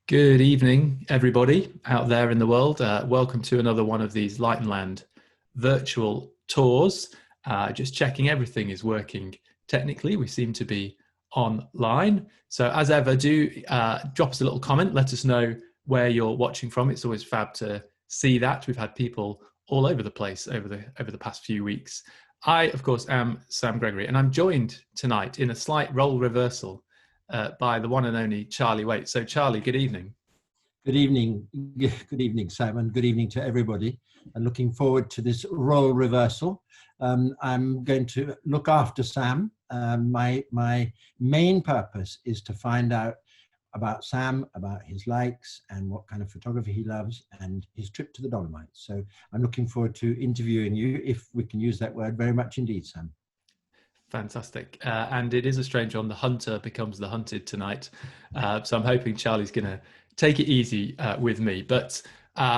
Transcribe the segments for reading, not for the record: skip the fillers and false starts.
Good evening, everybody out there in the world. Welcome to another one of these Light and Land virtual tours. Just checking everything is working technically. We seem to be online. So as ever, do drop us a little comment. Let us know where you're watching from. It's always fab to see that. We've had people all over the place over the past few weeks. I, of course, am Sam Gregory, and I'm joined tonight in a slight role reversal by the one and only Charlie Waite. So Charlie, good evening. Good evening, Sam, and good evening to everybody. And looking forward to this role reversal. I'm going to look after Sam. My main purpose is to find out about Sam, about his likes and what kind of photography he loves and his trip to the Dolomites. So I'm looking forward to interviewing you, if we can use that word, very much indeed, Sam. Fantastic. And it is a strange one. The hunter becomes the hunted tonight. So I'm hoping Charlie's going to take it easy with me. But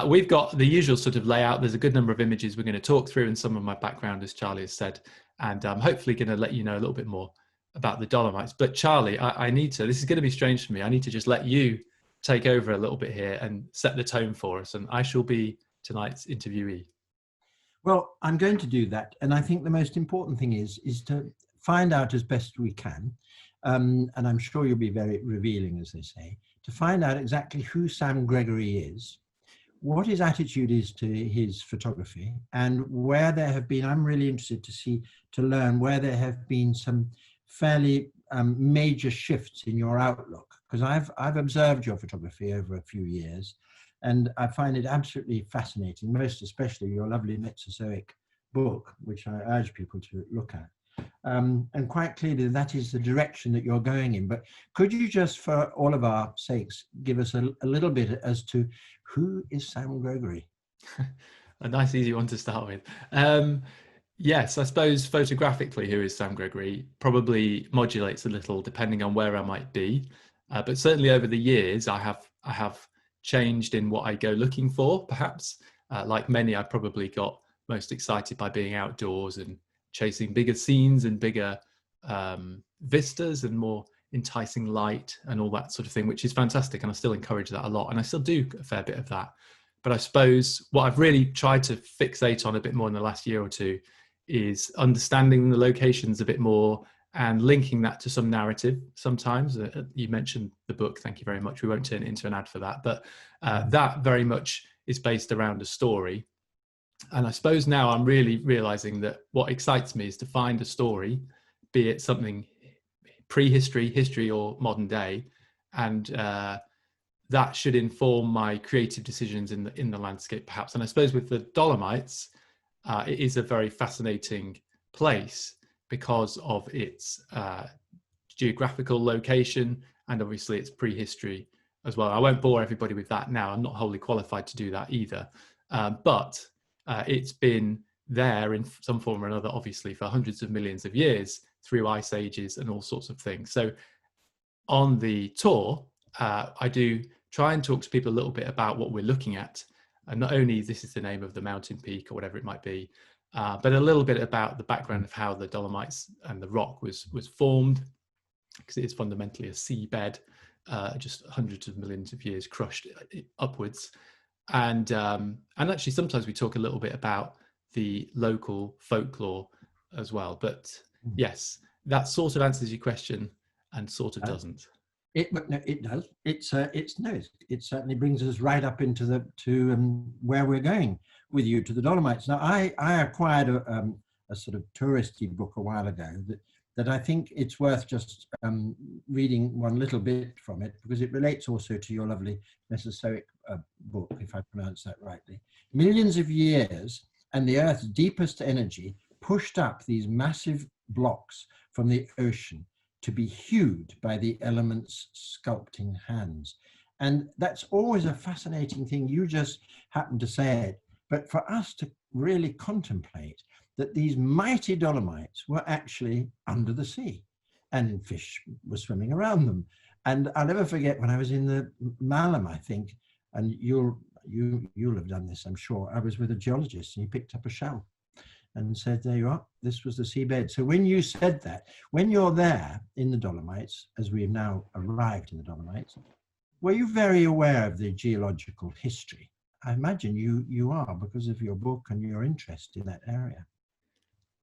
we've got the usual sort of layout. There's a good number of images we're going to talk through and some of my background, as Charlie has said. And I'm hopefully going to let you know a little bit more about the Dolomites. But Charlie, I need to, this is going to be strange for me. I need to just let you take over a little bit here and set the tone for us. And I shall be tonight's interviewee. Well, I'm going to do that. And I think the most important thing is to find out as best we can, and I'm sure you'll be very revealing, as they say, to find out exactly who Sam Gregory is, what his attitude is to his photography, and where there have been, I'm really interested to learn where there have been some fairly major shifts in your outlook, because I've observed your photography over a few years, and I find it absolutely fascinating, most especially your lovely Mesozoic book, which I urge people to look at. And quite clearly that is the direction that you're going in. But could you just, for all of our sakes, give us a little bit as to who is Sam Gregory? A nice easy one to start with. Yes, I suppose photographically, who is Sam Gregory probably modulates a little depending on where I might be. But certainly over the years, I have changed in what I go looking for, perhaps. Like many, I probably got most excited by being outdoors and chasing bigger scenes and bigger vistas and more enticing light and all that sort of thing, which is fantastic. And I still encourage that a lot. And I still do a fair bit of that. But I suppose what I've really tried to fixate on a bit more in the last year or two is understanding the locations a bit more and linking that to some narrative sometimes. You mentioned the book, thank you very much. We won't turn it into an ad for that. But that very much is based around a story. And I suppose now I'm really realizing that what excites me is to find a story, be it something prehistory, history, or modern day, and that should inform my creative decisions in the landscape, perhaps. And I suppose with the Dolomites, it is a very fascinating place because of its geographical location and obviously its prehistory as well. I won't bore everybody with that now. I'm not wholly qualified to do that either, but it's been there in some form or another, obviously, for hundreds of millions of years through ice ages and all sorts of things. So on the tour, I do try and talk to people a little bit about what we're looking at. And not only this is the name of the mountain peak or whatever it might be, but a little bit about the background of how the Dolomites and the rock was formed, because it is fundamentally a seabed, just hundreds of millions of years crushed upwards. And actually sometimes we talk a little bit about the local folklore as well. But yes, that sort of answers your question and sort of doesn't. It does. It certainly brings us right up into where we're going with you, to the Dolomites. Now, I acquired a sort of touristy book a while ago that I think it's worth just reading one little bit from it, because it relates also to your lovely Mesozoic book, if I pronounce that rightly. Millions of years and the Earth's deepest energy pushed up these massive blocks from the ocean to be hewed by the elements' sculpting hands. And that's always a fascinating thing. You just happened to say it, but for us to really contemplate that these mighty Dolomites were actually under the sea and fish were swimming around them. And I'll never forget when I was in the Malum, I think, and you'll have done this, I'm sure. I was with a geologist and he picked up a shell and said, there you are, this was the seabed. So when you said that, when you're there in the Dolomites, as we've now arrived in the Dolomites, Were you very aware of the geological history? I imagine you are because of your book and your interest in that area.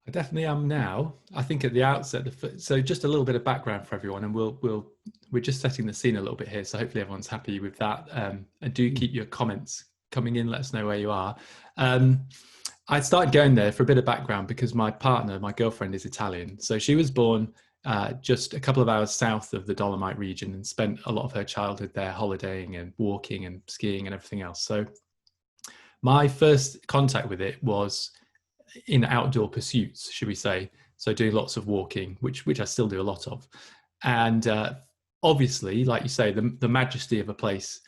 I definitely am now. I think at the outset, so just a little bit of background for everyone, and we're just setting the scene a little bit here, so hopefully everyone's happy with that. And do keep your comments coming in. Let us know where you are. I started going there for a bit of background because my partner, my girlfriend, is Italian. So she was born just a couple of hours south of the Dolomite region and spent a lot of her childhood there holidaying and walking and skiing and everything else. So my first contact with it was in outdoor pursuits, should we say. So doing lots of walking, which I still do a lot of. And obviously, like you say, the majesty of a place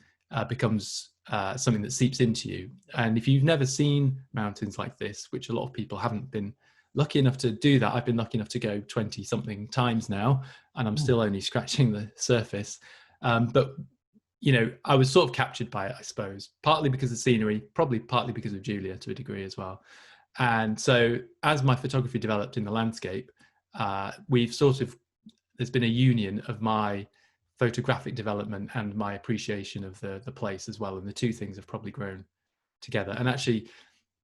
becomes something that seeps into you. And if you've never seen mountains like this, which a lot of people haven't been lucky enough to do that, I've been lucky enough to go 20 something times now, and I'm still only scratching the surface. But you know, I was sort of captured by it, I suppose, partly because of the scenery, probably partly because of Julia to a degree as well. And so as my photography developed in the landscape, there's been a union of my photographic development and my appreciation of the place as well. And the two things have probably grown together. And actually,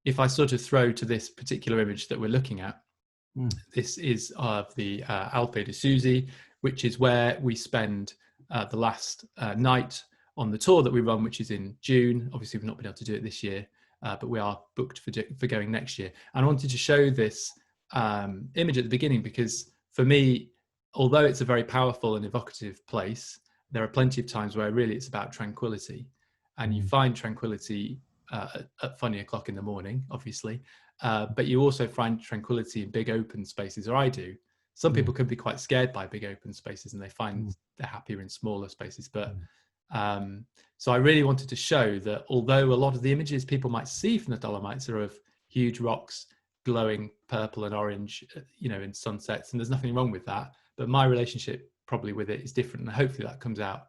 if I sort of throw to this particular image that we're looking at, this is of the Alpe di Susi, which is where we spend the last night on the tour that we run, which is in June. Obviously, we've not been able to do it this year, but we are booked for going next year. And I wanted to show this image at the beginning because for me, although it's a very powerful and evocative place, there are plenty of times where really it's about tranquility. And you find tranquility at funny o'clock in the morning, obviously, but you also find tranquility in big open spaces, or I do. Some people can be quite scared by big open spaces and they find they're happier in smaller spaces. But so I really wanted to show that although a lot of the images people might see from the Dolomites are of huge rocks glowing purple and orange, you know, in sunsets, and there's nothing wrong with that, but my relationship probably with it is different, and hopefully that comes out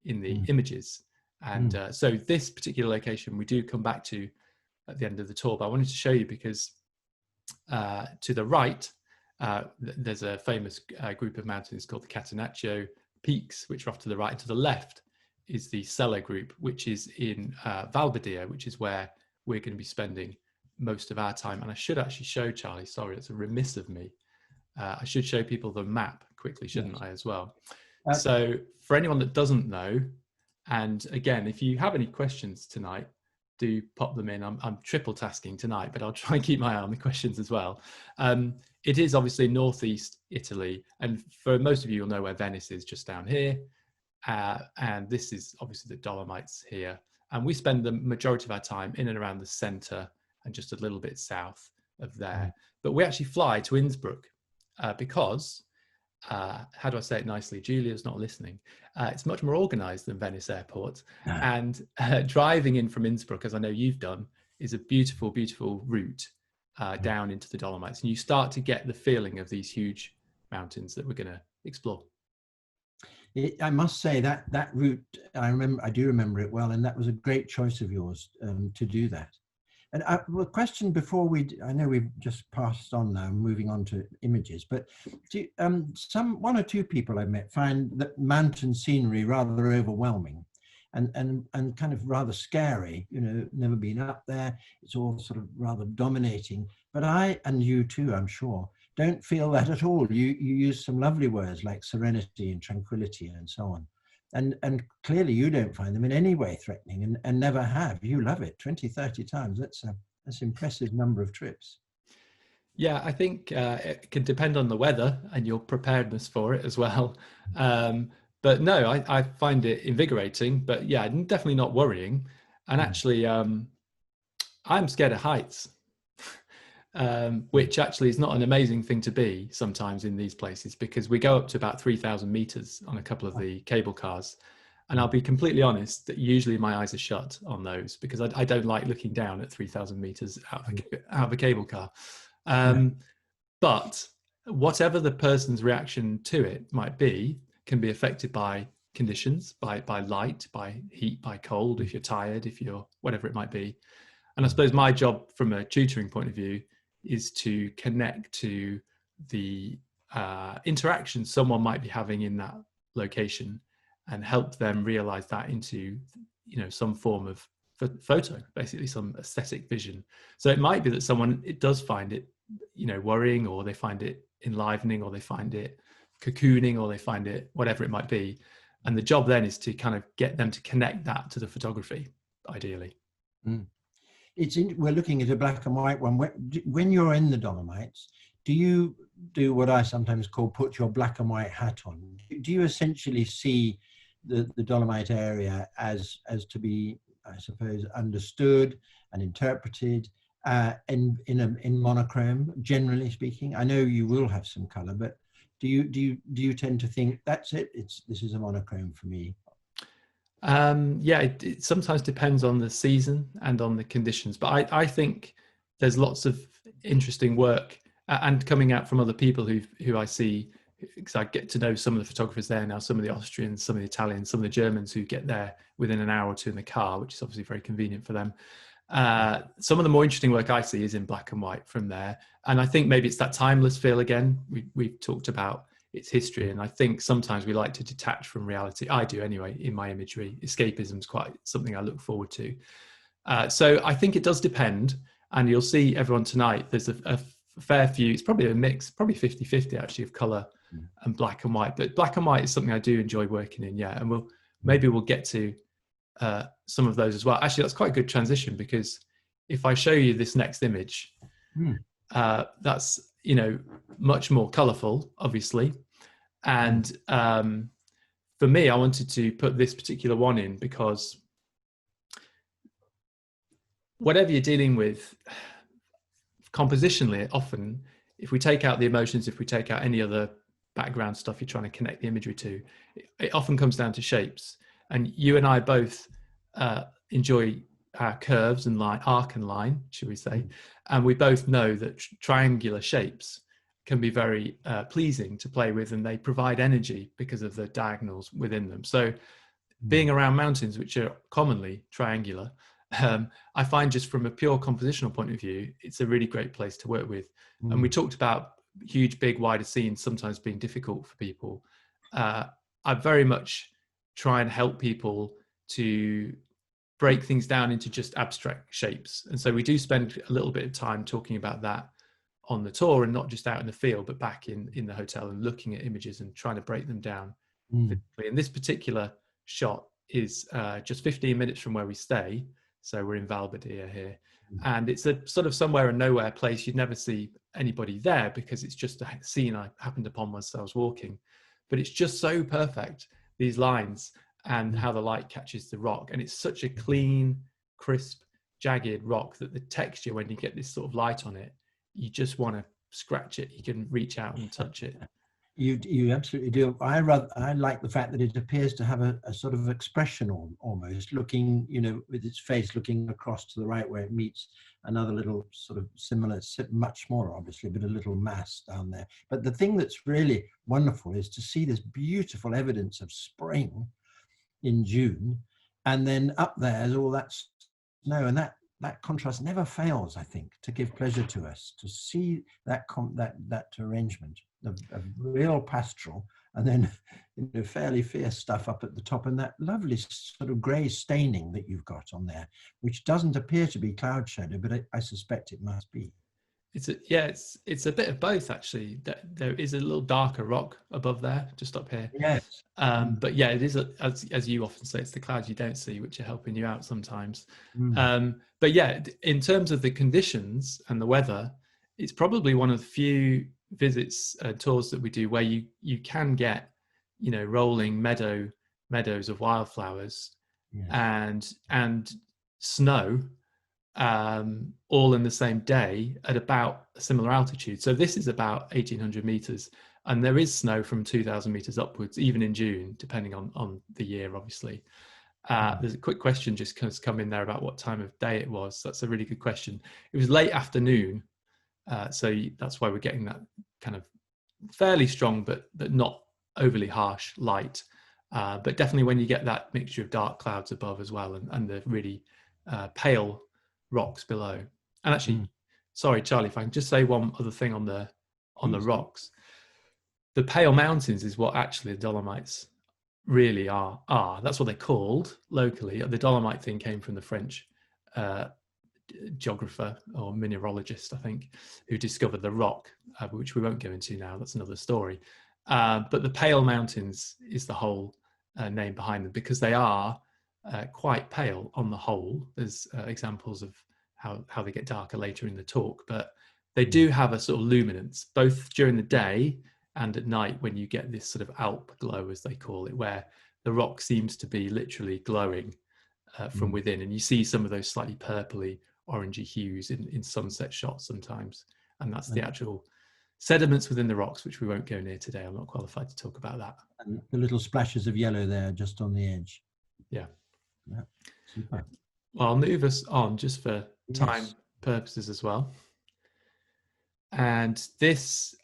in the images. And so this particular location we do come back to at the end of the tour, but I wanted to show you because to the right there's a famous group of mountains called the Catenaccio Peaks, which are off to the right. To the left is the Sella group, which is in Valbadia, which is where we're going to be spending most of our time. And I should actually show Charlie, sorry, it's a remiss of me. I should show people the map quickly, shouldn't I, as well? So for anyone that doesn't know, and again, if you have any questions tonight, do pop them in. I'm triple tasking tonight, but I'll try and keep my eye on the questions as well. It is obviously northeast Italy, and for most of you, you'll know where Venice is, just down here. And this is obviously the Dolomites here. And we spend the majority of our time in and around the center and just a little bit south of there. But we actually fly to Innsbruck because, how do I say it nicely? Julia's not listening. It's much more organized than Venice Airport. And driving in from Innsbruck, as I know you've done, is a beautiful, beautiful route down into the Dolomites. And you start to get the feeling of these huge mountains that we're going to explore. I must say that route, I do remember it well, and that was a great choice of yours to do that. And a question before I know we've just passed on now, moving on to images, but one or two people I've met find that mountain scenery rather overwhelming and kind of rather scary, you know, never been up there. It's all sort of rather dominating, but I, and you too, I'm sure, don't feel that at all. You use some lovely words like serenity and tranquility and so on. And clearly you don't find them in any way threatening and never have. You love it 20, 30 times. That's an impressive number of trips. Yeah, I think it can depend on the weather and your preparedness for it as well. But no, I find it invigorating, but yeah, definitely not worrying. And actually, I'm scared of heights. Which actually is not an amazing thing to be sometimes in these places, because we go up to about 3,000 meters on a couple of the cable cars. And I'll be completely honest that usually my eyes are shut on those because I don't like looking down at 3,000 meters out of a cable car. But whatever the person's reaction to it might be, can be affected by conditions, by light, by heat, by cold, if you're tired, if you're whatever it might be. And I suppose my job from a tutoring point of view is to connect to the interactions someone might be having in that location and help them realize that into, some form of photo, basically some aesthetic vision. So it might be that someone, it does find it, worrying, or they find it enlivening, or they find it cocooning, or they find it whatever it might be. And the job then is to kind of get them to connect that to the photography, ideally. Mm. We're looking at a black and white one. When you're in the Dolomites, do you do what I sometimes call put your black and white hat on? Do you essentially see the Dolomite area as to be, I suppose, understood and interpreted in monochrome, generally speaking? I know you will have some color, but do you tend to think that's it? This is a monochrome for me? Yeah, it sometimes depends on the season and on the conditions, but I think there's lots of interesting work and coming out from other people who I see, because I get to know some of the photographers there now, some of the Austrians, some of the Italians, some of the Germans who get there within an hour or two in the car, which is obviously very convenient for them. Some of the more interesting work I see is in black and white from there, and I think maybe it's that timeless feel again. We've talked about its history, and I think sometimes we like to detach from reality. I do anyway in my imagery. Escapism is quite something I look forward to. So I think it does depend, and you'll see everyone tonight, there's a fair few, it's probably a mix, probably 50-50 actually, of color and black and white, but black and white is something I do enjoy working in, yeah, and maybe we'll get to some of those as well. Actually, that's quite a good transition, because if I show you this next image, that's much more colorful, obviously, and for me, I wanted to put this particular one in because whatever you're dealing with compositionally, often if we take out the emotions, if we take out any other background stuff you're trying to connect the imagery to, it often comes down to shapes. And you and I both enjoy curves and line, arc and line, should we say, and we both know that triangular shapes can be very pleasing to play with, and they provide energy because of the diagonals within them. So being around mountains, which are commonly triangular, I find just from a pure compositional point of view, it's a really great place to work with. And we talked about huge, big, wider scenes sometimes being difficult for people. I very much try and help people to break things down into just abstract shapes. And so we do spend a little bit of time talking about that on the tour, and not just out in the field, but back in the hotel and looking at images and trying to break them down. And this particular shot is just 15 minutes from where we stay. So we're in Valbadia here. And it's a sort of somewhere and nowhere place. You'd never see anybody there because it's just a scene I happened upon whilst I was walking. But it's just so perfect, these lines and how the light catches the rock. And it's such a clean, crisp, jagged rock that the texture, when you get this sort of light on it, you just want to scratch it. You can reach out and touch it. You absolutely do. I like the fact that it appears to have a sort of expression, almost looking, with its face looking across to the right where it meets another little sort of similar, much smaller obviously, but a little mass down there. But the thing that's really wonderful is to see this beautiful evidence of spring in June, and then up there is all that snow, and that contrast never fails, I think, to give pleasure to us, to see that arrangement of real pastoral, and then fairly fierce stuff up at the top, and that lovely sort of grey staining that you've got on there, which doesn't appear to be cloud shadow, but I suspect it must be. It's a bit of both, actually. There is a little darker rock above there, just up here. Yes. But yeah, it is, as you often say, it's the clouds you don't see which are helping you out sometimes. But yeah, in terms of the conditions and the weather, it's probably one of the few visits, tours that we do where you can get, rolling meadows of wildflowers, and snow, all in the same day at about a similar altitude. So this is about 1,800 meters, and there is snow from 2,000 meters upwards, even in June, depending on the year, obviously. There's a quick question just come in there about what time of day it was. That's a really good question. It was late afternoon, so that's why we're getting that kind of fairly strong, but not overly harsh light. But definitely when you get that mixture of dark clouds above as well, and the really pale rocks below. And actually, sorry, Charlie, if I can just say one other thing on the rocks. The pale mountains is what actually the Dolomites really are. That's what they're called locally. The Dolomite thing came from the French uh, geographer or mineralogist, I think, who discovered the rock, which we won't go into now. That's another story. But the Pale Mountains is the whole name behind them, because they are quite pale on the whole. There's examples of how they get darker later in the talk, but they do have a sort of luminance, both during the day and at night, when you get this sort of Alp glow, as they call it, where the rock seems to be literally glowing from within, and you see some of those slightly purpley, orangey hues in sunset shots sometimes, and that's the actual sediments within the rocks, which we won't go near today. I'm not qualified to talk about that. And the little splashes of yellow there just on the edge. Yeah. Super. Well, I'll move us on just for time purposes as well. And this,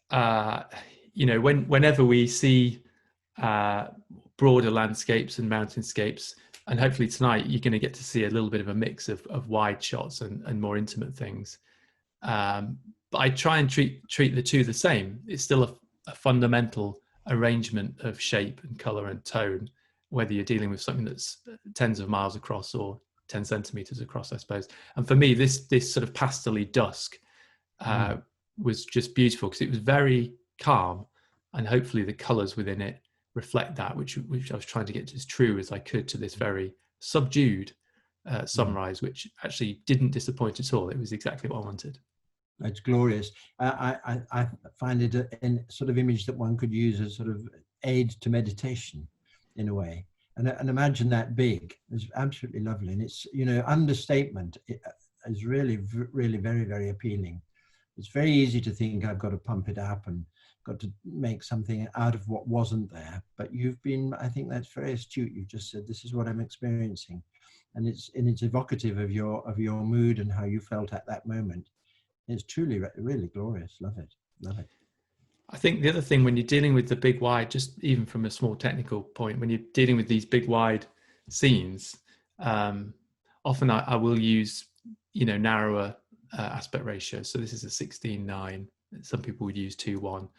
whenever we see broader landscapes and mountainscapes, and hopefully tonight you're going to get to see a little bit of a mix of wide shots and more intimate things. But I try and treat the two the same. It's still a fundamental arrangement of shape and color and tone, whether you're dealing with something that's tens of miles across or 10 centimeters across, I suppose. And for me, this sort of pastel-y dusk was just beautiful, because it was very calm, and hopefully the colors within it reflect that, which I was trying to get as true as I could to this very subdued sunrise, which actually didn't disappoint at all. It was exactly what I wanted. It's glorious. I find it a sort of image that one could use as sort of aid to meditation in a way. And imagine that big. It's absolutely lovely. And it's, understatement is really, really very, very appealing. It's very easy to think I've got to pump it up and got to make something out of what wasn't there. But I think that's very astute. You just said, this is what I'm experiencing. And it's evocative of your mood and how you felt at that moment. It's truly, really glorious. Love it. Love it. I think the other thing, when you're dealing with the big wide, just even from a small technical point, when you're dealing with these big wide scenes, often I will use, narrower aspect ratio. So this is a 16:9. Some people would use 2:1.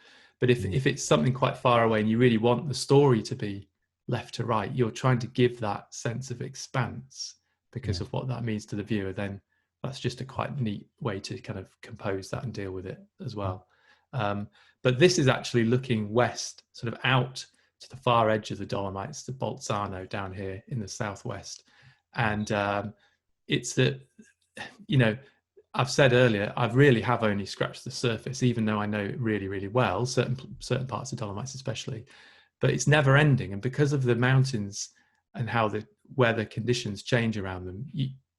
But if it's something quite far away and you really want the story to be left to right, you're trying to give that sense of expanse because of what that means to the viewer, then that's just a quite neat way to kind of compose that and deal with it as well. But this is actually looking west, sort of out to the far edge of the Dolomites, to Bolzano down here in the southwest. And it's that, I've said earlier, I really have only scratched the surface, even though I know it really, really well, certain parts of Dolomites especially, but it's never ending. And because of the mountains and how the weather conditions change around them,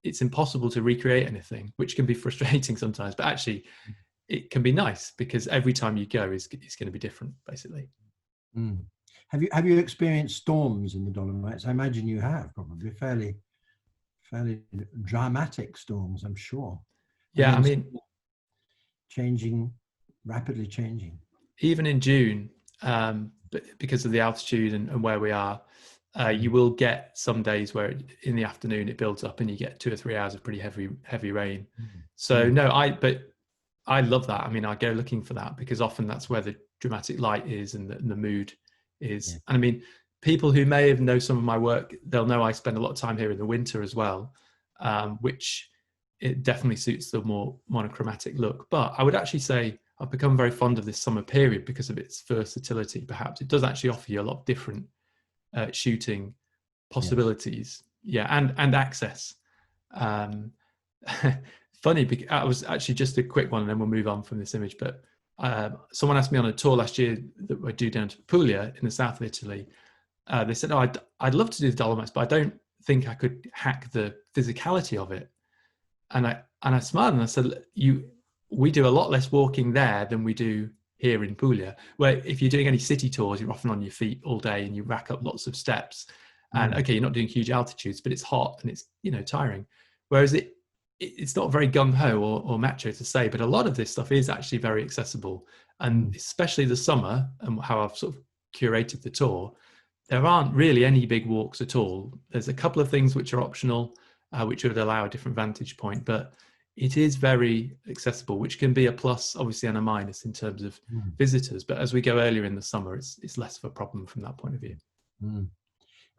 it's impossible to recreate anything, which can be frustrating sometimes, but actually it can be nice, because every time you go is going to be different, basically. Have you experienced storms in the Dolomites? I imagine you have, probably fairly dramatic storms, I'm sure. Yeah, I mean, rapidly changing. Even in June, but because of the altitude and where we are, you will get some days where in the afternoon it builds up and you get 2 or 3 hours of pretty heavy rain. So but I love that. I mean, I go looking for that, because often that's where the dramatic light is and the mood is. And I mean, people who may have know some of my work, they'll know I spend a lot of time here in the winter as well, which it definitely suits the more monochromatic look. But I would actually say I've become very fond of this summer period because of its versatility. Perhaps it does actually offer you a lot of different shooting possibilities. And access. Funny, because I was actually, just a quick one and then we'll move on from this image, but someone asked me on a tour last year that we're due down to Puglia in the south of Italy. They said, I'd love to do the Dolomites, but I don't think I could hack the physicality of it. And I smiled and I said, we do a lot less walking there than we do here in Puglia, where if you're doing any city tours, you're often on your feet all day and you rack up lots of steps. And okay, you're not doing huge altitudes, but it's hot and it's, tiring. Whereas it's not very gung-ho or macho to say, but a lot of this stuff is actually very accessible. And especially the summer, and how I've sort of curated the tour, there aren't really any big walks at all. There's a couple of things which are optional, which would allow a different vantage point, but it is very accessible, which can be a plus, obviously, and a minus in terms of visitors. But as we go earlier in the summer, it's less of a problem from that point of view.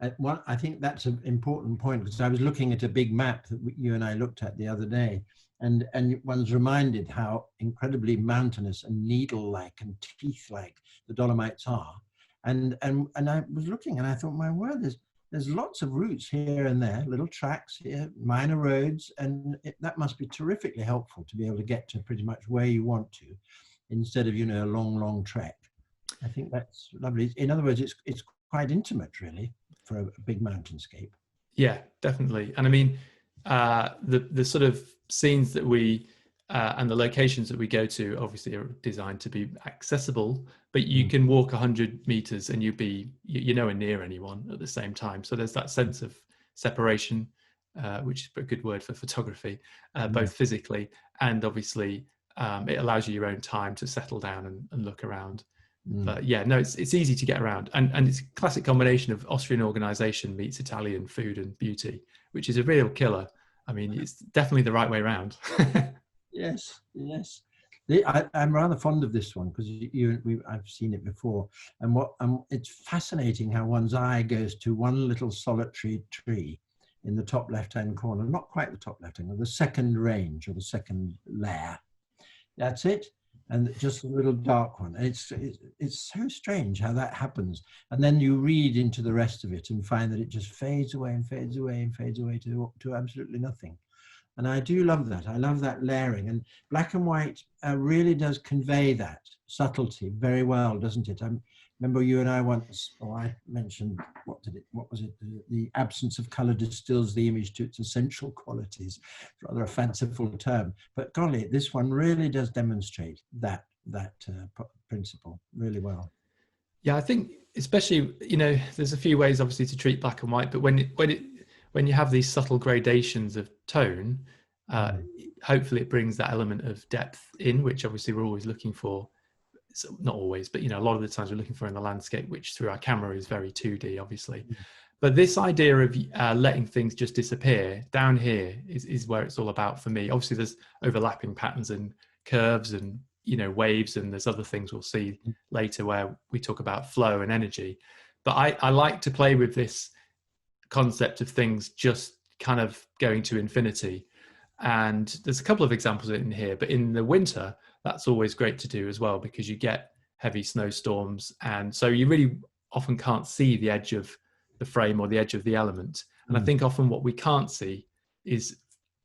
I think that's an important point, because I was looking at a big map that you and I looked at the other day, and one's reminded how incredibly mountainous and needle-like and teeth-like the Dolomites are. And I was looking and I thought, my word, there's lots of routes here and there, little tracks here, minor roads, and that must be terrifically helpful to be able to get to pretty much where you want to, instead of, you know, a long trek. I think that's lovely. In other words, it's quite intimate, really, for a big mountainscape. Yeah, definitely. And I mean, the sort of scenes that we and the locations that we go to obviously are designed to be accessible, but you can walk 100 meters and you're nowhere near anyone at the same time. So there's that sense of separation, which is a good word for photography, both physically and obviously it allows you your own time to settle down and look around. But yeah, no, it's easy to get around, and it's a classic combination of Austrian organization meets Italian food and beauty, which is a real killer. I mean, it's definitely the right way around. Yes, yes. I'm rather fond of this one, because I've seen it before, and it's fascinating how one's eye goes to one little solitary tree in the top left-hand corner, not quite the top left-hand corner, the second range or the second layer. That's it. And just a little dark one. It's so strange how that happens. And then you read into the rest of it and find that it just fades away and fades away and fades away to absolutely nothing. And I do love that. I love that layering. And black and white really does convey that subtlety very well, doesn't it? I remember you and I once, I mentioned, what was it? The absence of color distills the image to its essential qualities. Rather a fanciful term. But golly, this one really does demonstrate that principle really well. Yeah, I think especially, you know, there's a few ways obviously to treat black and white, but when you have these subtle gradations of tone, hopefully it brings that element of depth in, which obviously we're always looking for. So not always, but you know, a lot of the times we're looking for in the landscape, which through our camera is very 2D, obviously. But this idea of letting things just disappear down here is where it's all about for me. Obviously, there's overlapping patterns and curves and, you know, waves, and there's other things we'll see later where we talk about flow and energy. But I like to play with this concept of things just kind of going to infinity. And there's a couple of examples in here, but in the winter, that's always great to do as well, because you get heavy snowstorms. And so you really often can't see the edge of the frame or the edge of the element. And I think often what we can't see is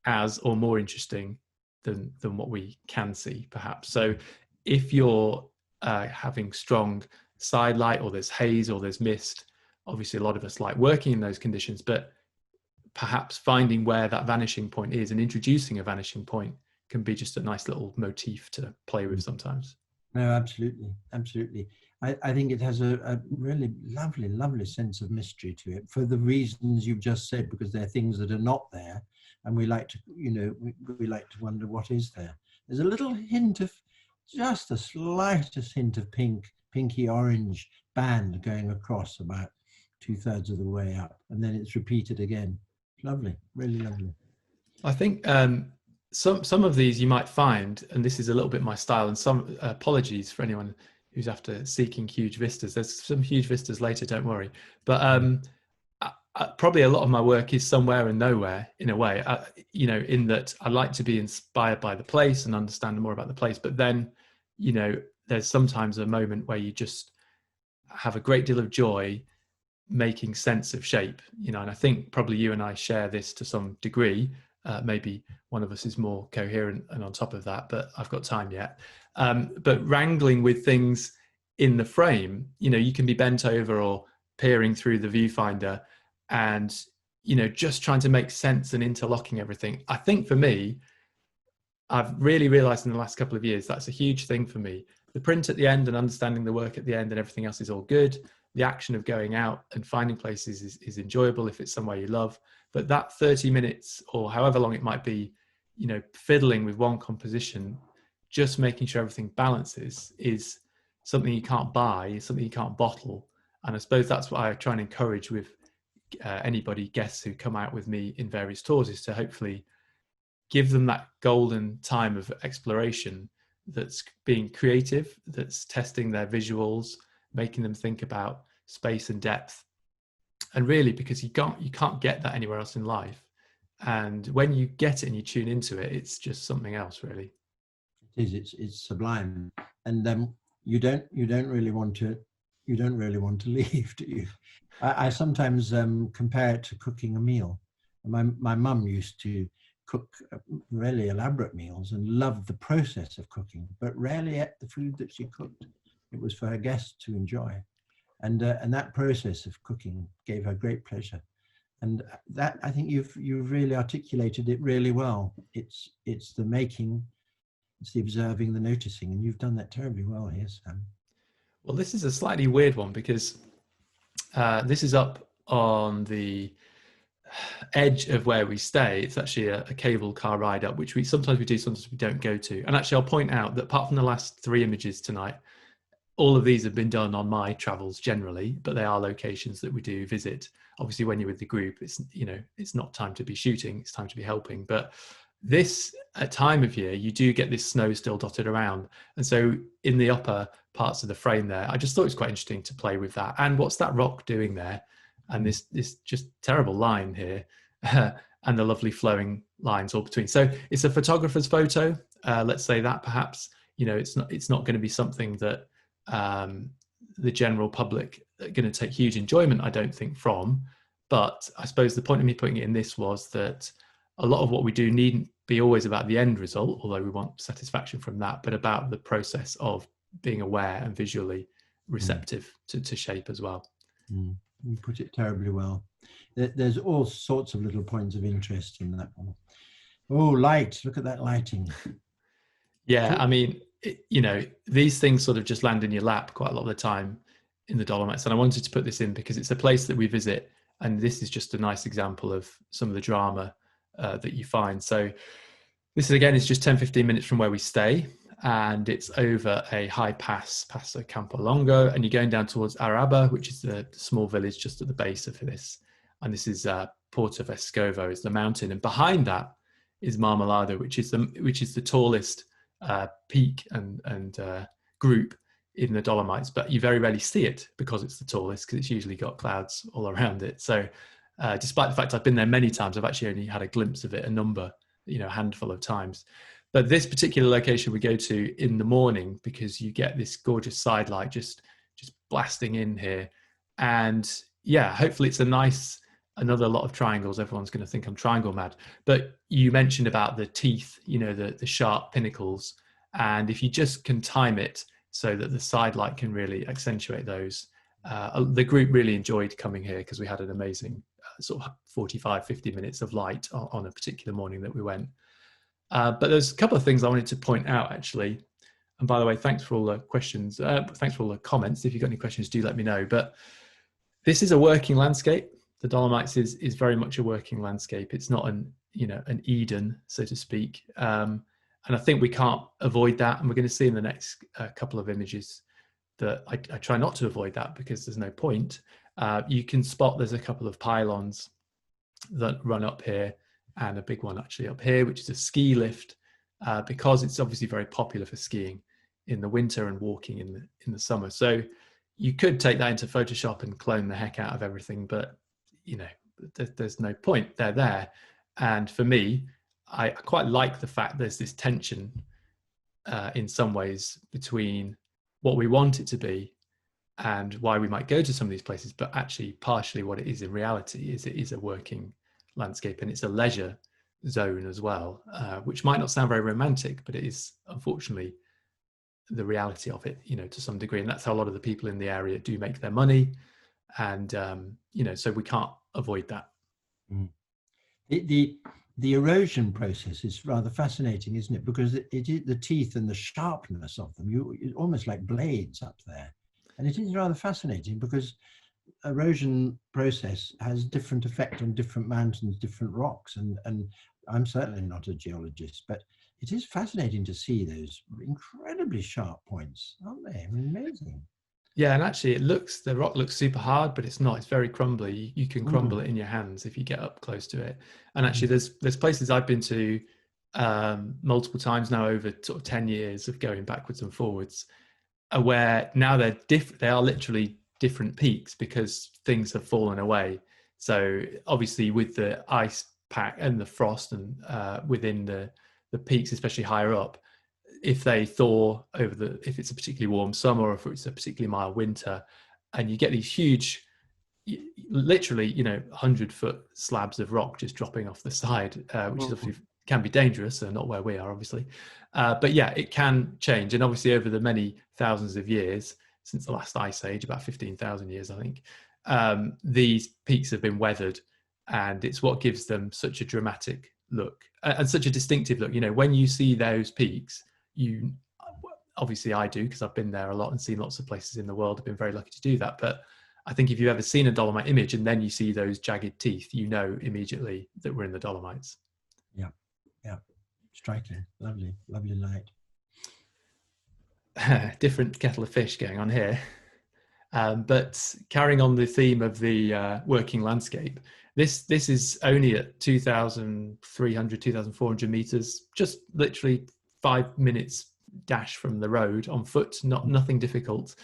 as or more interesting than what we can see, perhaps. So if you're having strong side light, or there's haze, or there's mist, obviously a lot of us like working in those conditions, but perhaps finding where that vanishing point is and introducing a vanishing point can be just a nice little motif to play with sometimes. No, absolutely, absolutely. I think it has a really lovely sense of mystery to it, for the reasons you've just said, because there are things that are not there, and we like to, you know, we like to wonder what is there. There's a little hint of, just the slightest hint of pinky orange band going across about 2/3 of the way up, and then it's repeated again. Lovely, really lovely. I think some of these you might find, and this is a little bit my style, and some apologies for anyone who's after seeking huge vistas. There's some huge vistas later, don't worry. But probably a lot of my work is somewhere and nowhere in a way, you know, in that I like to be inspired by the place and understand more about the place. But then, you know, there's sometimes a moment where you just have a great deal of joy making sense of shape, you know, and I think probably you and I share this to some degree. Maybe one of us is more coherent and on top of that, but I've got time yet. But wrangling with things in the frame, you know, you can be bent over or peering through the viewfinder and, you know, just trying to make sense and interlocking everything. I think for me, I've really realized in the last couple of years, that's a huge thing for me. The print at the end and understanding the work at the end and everything else is all good. The action of going out and finding places is enjoyable if it's somewhere you love. But that 30 minutes or however long it might be, you know, fiddling with one composition, just making sure everything balances is something you can't buy, something you can't bottle. And I suppose that's what I try and encourage with anybody, guests who come out with me in various tours, is to hopefully give them that golden time of exploration that's being creative, that's testing their visuals, making them think about space and depth, And really, because you can't get that anywhere else in life. And when you get it and you tune into it, it's just something else, really. It is. It's sublime, and you don't really want to leave, do you? I sometimes compare it to cooking a meal. My mum used to cook really elaborate meals and loved the process of cooking, but rarely ate the food that she cooked. It was for her guests to enjoy, and that process of cooking gave her great pleasure. And that, I think you've really articulated it really well. It's the making, it's the observing, the noticing, and you've done that terribly well here, Sam. Well, this is a slightly weird one because this is up on the edge of where we stay. It's actually a cable car ride up, which we sometimes we do, sometimes we don't go to. And actually, I'll point out that apart from the last 3 images tonight, all of these have been done on my travels generally, but they are locations that we do visit. Obviously, when you're with the group, it's not time to be shooting; it's time to be helping. But this at time of year, you do get this snow still dotted around, and so in the upper parts of the frame there, I just thought it was quite interesting to play with that. And what's that rock doing there? And this just terrible line here, and the lovely flowing lines all between. So it's a photographer's photo. Let's say that perhaps it's not going to be something that the general public are going to take huge enjoyment, I don't think, from. But I suppose the point of me putting it in this was that a lot of what we do needn't be always about the end result, although we want satisfaction from that, but about the process of being aware and visually receptive to shape as well. You put it terribly well. There's all sorts of little points of interest in that one. Oh, light, look at that lighting. Yeah, I mean, these things sort of just land in your lap quite a lot of the time in the Dolomites. And I wanted to put this in because it's a place that we visit. And this is just a nice example of some of the drama that you find. So this is, again, it's just 10, 15 minutes from where we stay. And it's over a high pass, Paso Longo. And you're going down towards Araba, which is the small village just at the base of this. And this is Porto Vescovo, is the mountain. And behind that is Marmolada, which is the tallest peak and group in the Dolomites, but you very rarely see it because it's the tallest, because it's usually got clouds all around it. So despite the fact I've been there many times, I've actually only had a glimpse of it a handful of times. But this particular location we go to in the morning, because you get this gorgeous side light just blasting in here. And yeah, hopefully it's another lot of triangles. Everyone's going to think I'm triangle mad. But you mentioned about the teeth, the sharp pinnacles. And if you just can time it so that the side light can really accentuate those, the group really enjoyed coming here because we had an amazing sort of 45, 50 minutes of light on a particular morning that we went. But there's a couple of things I wanted to point out, actually. And by the way, thanks for all the questions. Thanks for all the comments. If you've got any questions, do let me know. But this is a working landscape. The Dolomites is very much a working landscape. It's not an Eden, so to speak. And I think we can't avoid that. And we're going to see in the next couple of images that I try not to avoid that because there's no point. You can spot there's a couple of pylons that run up here, and a big one actually up here, which is a ski lift, because it's obviously very popular for skiing in the winter and walking in the summer. So you could take that into Photoshop and clone the heck out of everything, but there's no point. They're there. And for me, I quite like the fact there's this tension in some ways between what we want it to be and why we might go to some of these places, but actually partially what it is in reality is it is a working landscape, and it's a leisure zone as well, which might not sound very romantic, but it is unfortunately the reality of it, to some degree. And that's how a lot of the people in the area do make their money. And, so we can't avoid that. The erosion process is rather fascinating, isn't it? Because it is the teeth and the sharpness of them, it's almost like blades up there. And it is rather fascinating because erosion process has different effect on different mountains, different rocks. And I'm certainly not a geologist, but it is fascinating to see those incredibly sharp points, aren't they? I mean, amazing. Yeah, and actually the rock looks super hard, but it's not. It's very crumbly. You can crumble it in your hands if you get up close to it. And actually there's places I've been to multiple times now over sort of 10 years of going backwards and forwards, where now they are literally different peaks because things have fallen away. So obviously with the ice pack and the frost and within the peaks, especially higher up, if they thaw if it's a particularly warm summer or if it's a particularly mild winter, and you get these huge, literally, 100-foot slabs of rock just dropping off the side, which is obviously can be dangerous, so not where we are, obviously. But yeah, it can change. And obviously over the many thousands of years since the last ice age, about 15,000 years, I think, these peaks have been weathered, and it's what gives them such a dramatic look and such a distinctive look. When you see those peaks, obviously I do, because I've been there a lot and seen lots of places in the world. I've been very lucky to do that. But I think if you've ever seen a Dolomite image and then you see those jagged teeth, you know immediately that we're in the Dolomites. Yeah, yeah, striking, lovely, lovely light. Different kettle of fish going on here. But carrying on the theme of the working landscape, this is only at 2,300, 2,400 meters, just literally 5 minutes dash from the road on foot, nothing difficult.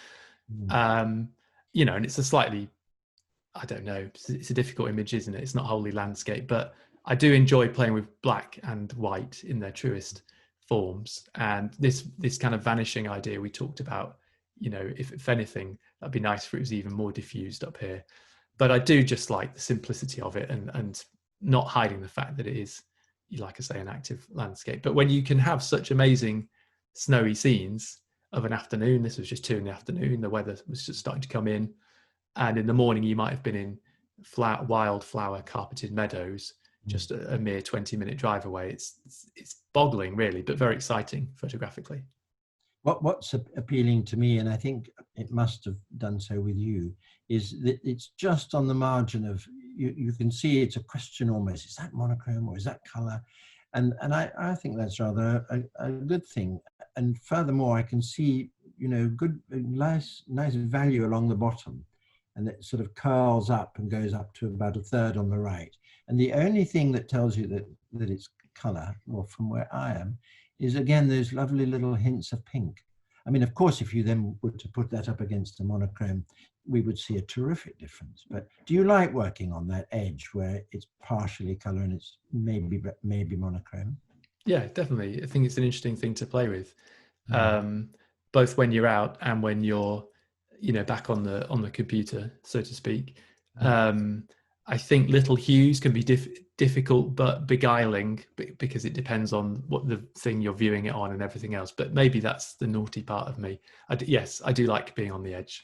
And it's a slightly, I don't know, it's a difficult image, isn't it? It's not wholly landscape, but I do enjoy playing with black and white in their truest forms. And this kind of vanishing idea we talked about, if anything, that'd be nice if it was even more diffused up here. But I do just like the simplicity of it and not hiding the fact that it is, like I say, an active landscape. But when you can have such amazing snowy scenes of an afternoon, this was just 2 p.m, the weather was just starting to come in, and in the morning you might have been in wildflower carpeted meadows, just a mere 20-minute drive away. It's boggling, really, but very exciting photographically. What's appealing to me, and I think it must have done so with you, is that it's just on the margin of, you can see it's a question almost, is that monochrome or is that color? And I think that's rather a good thing. And furthermore, I can see, good, nice value along the bottom, and it sort of curls up and goes up to about a third on the right. And the only thing that tells you that it's color, or from where I am, is again those lovely little hints of pink. I mean, of course, if you then were to put that up against a monochrome, we would see a terrific difference. But do you like working on that edge where it's partially color and it's maybe monochrome? Yeah, definitely. I think it's an interesting thing to play with, both when you're out and when you're, back on the computer, so to speak. I think little hues can be difficult but beguiling, because it depends on what the thing you're viewing it on and everything else. But maybe that's the naughty part of me. Yes, I do like being on the edge,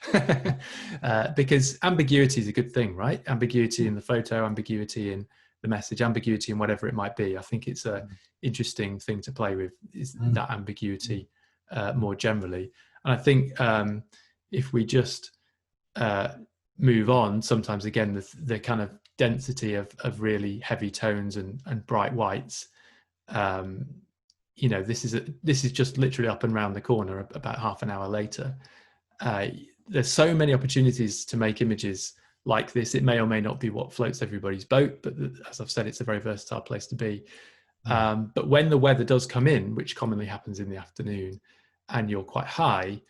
because ambiguity is a good thing, right? Ambiguity in the photo, ambiguity in the message, ambiguity in whatever it might be. I think it's a interesting thing to play with, is that ambiguity more generally. And I think if we just move on, sometimes again the kind of density of really heavy tones and bright whites, this is just literally up and round the corner about half an hour later. There's so many opportunities to make images like this. It may or may not be what floats everybody's boat, but as I've said, it's a very versatile place to be. But when the weather does come in, which commonly happens in the afternoon, and you're quite high,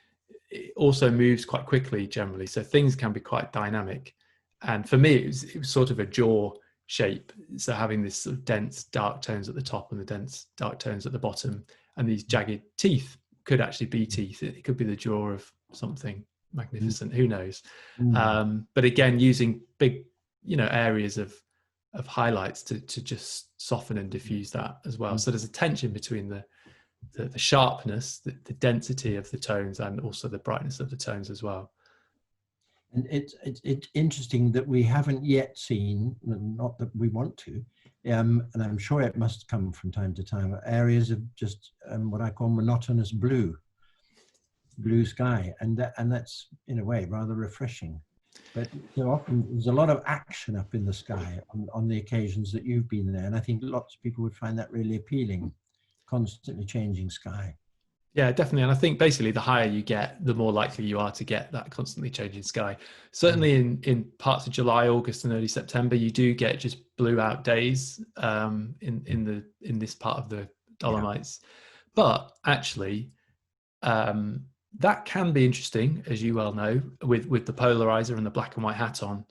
it also moves quite quickly generally, so things can be quite dynamic. And for me, it was sort of a jaw shape, so having this sort of dense dark tones at the top and the dense dark tones at the bottom, and these jagged teeth could actually be teeth. It could be the jaw of something magnificent, who knows. But again, using big areas of highlights to just soften and diffuse that as well. So there's a tension between the sharpness, the density of the tones, and also the brightness of the tones as well. And it's interesting that we haven't yet seen, not that we want to, and I'm sure it must come from time to time, areas of just what I call monotonous blue sky, and that's in a way rather refreshing. But so often there's a lot of action up in the sky on the occasions that you've been there, and I think lots of people would find that really appealing. Constantly changing sky. Yeah, definitely. And I think basically the higher you get, the more likely you are to get that constantly changing sky. Certainly in parts of July, August and early September, you do get just blue out days in this part of the Dolomites. But actually, That can be interesting, as you well know, with the polarizer and the black and white hat on,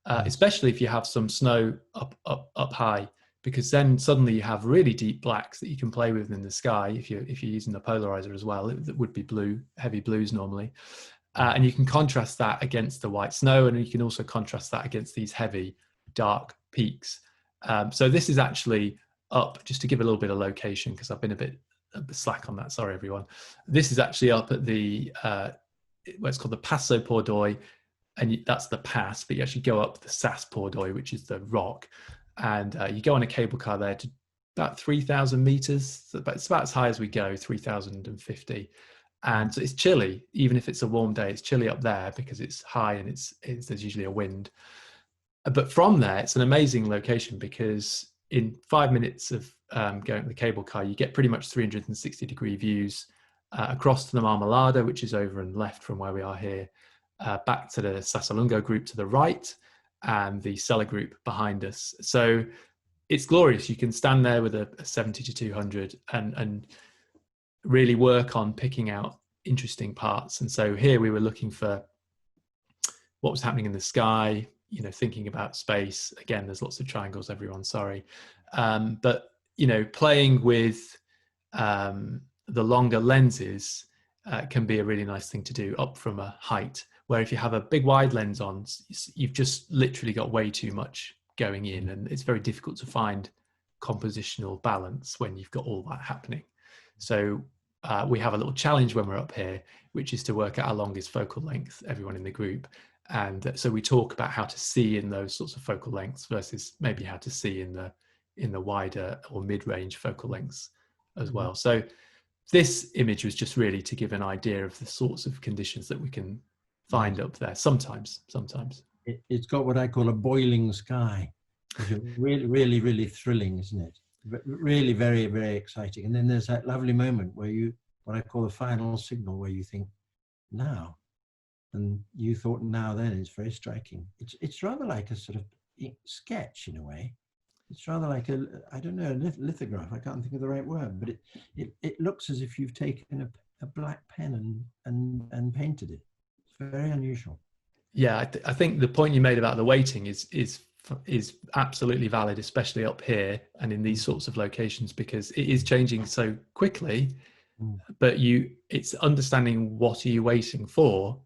Yes. especially if you have some snow up high, because then suddenly you have really deep blacks that you can play with in the sky. If you're using the polarizer as well, it would be blue, heavy blues normally, and you can contrast that against the white snow, and you can also contrast that against these heavy, dark peaks. So this is actually up, just to give a little bit of location, because I've been a bit slack on that. Sorry, everyone. This is actually up at the what's called the Paso Pordoi, and that's the pass, but you actually go up the Sas Pordoi, which is the rock, and you go on a cable car there to about 3,000 meters. It's about as high as we go, 3,050. And so it's chilly, even if it's a warm day, it's chilly up there because it's high and there's usually a wind. But from there, it's an amazing location because in 5 minutes of going with the cable car, you get pretty much 360-degree views across to the Marmalada, which is over and left from where we are here, back to the Sasalungo group to the right, and the Sella group behind us. So it's glorious. You can stand there with a 70 to 200 and really work on picking out interesting parts. And so here we were looking for what was happening in the sky, thinking about space. Again, there's lots of triangles, everyone, sorry. But, playing with the longer lenses can be a really nice thing to do up from a height, where if you have a big wide lens on, you've just literally got way too much going in, and it's very difficult to find compositional balance when you've got all that happening. So we have a little challenge when we're up here, which is to work out our longest focal length, everyone in the group. And so we talk about how to see in those sorts of focal lengths versus maybe how to see in the wider or mid-range focal lengths as well. So this image was just really to give an idea of the sorts of conditions that we can find up there. Sometimes. It's got what I call a boiling sky, which is really, really, really thrilling, isn't it? Really very, very exciting. And then there's that lovely moment where what I call the final signal, where you think, now. And you thought now then. It's very striking. It's rather like a sort of sketch in a way. It's rather like I don't know, a lithograph. I can't think of the right word, but it looks as if you've taken a black pen and painted it. It's very unusual. Yeah, I think the point you made about the weighting is absolutely valid, especially up here and in these sorts of locations, because it is changing so quickly. But it's understanding what are you waiting for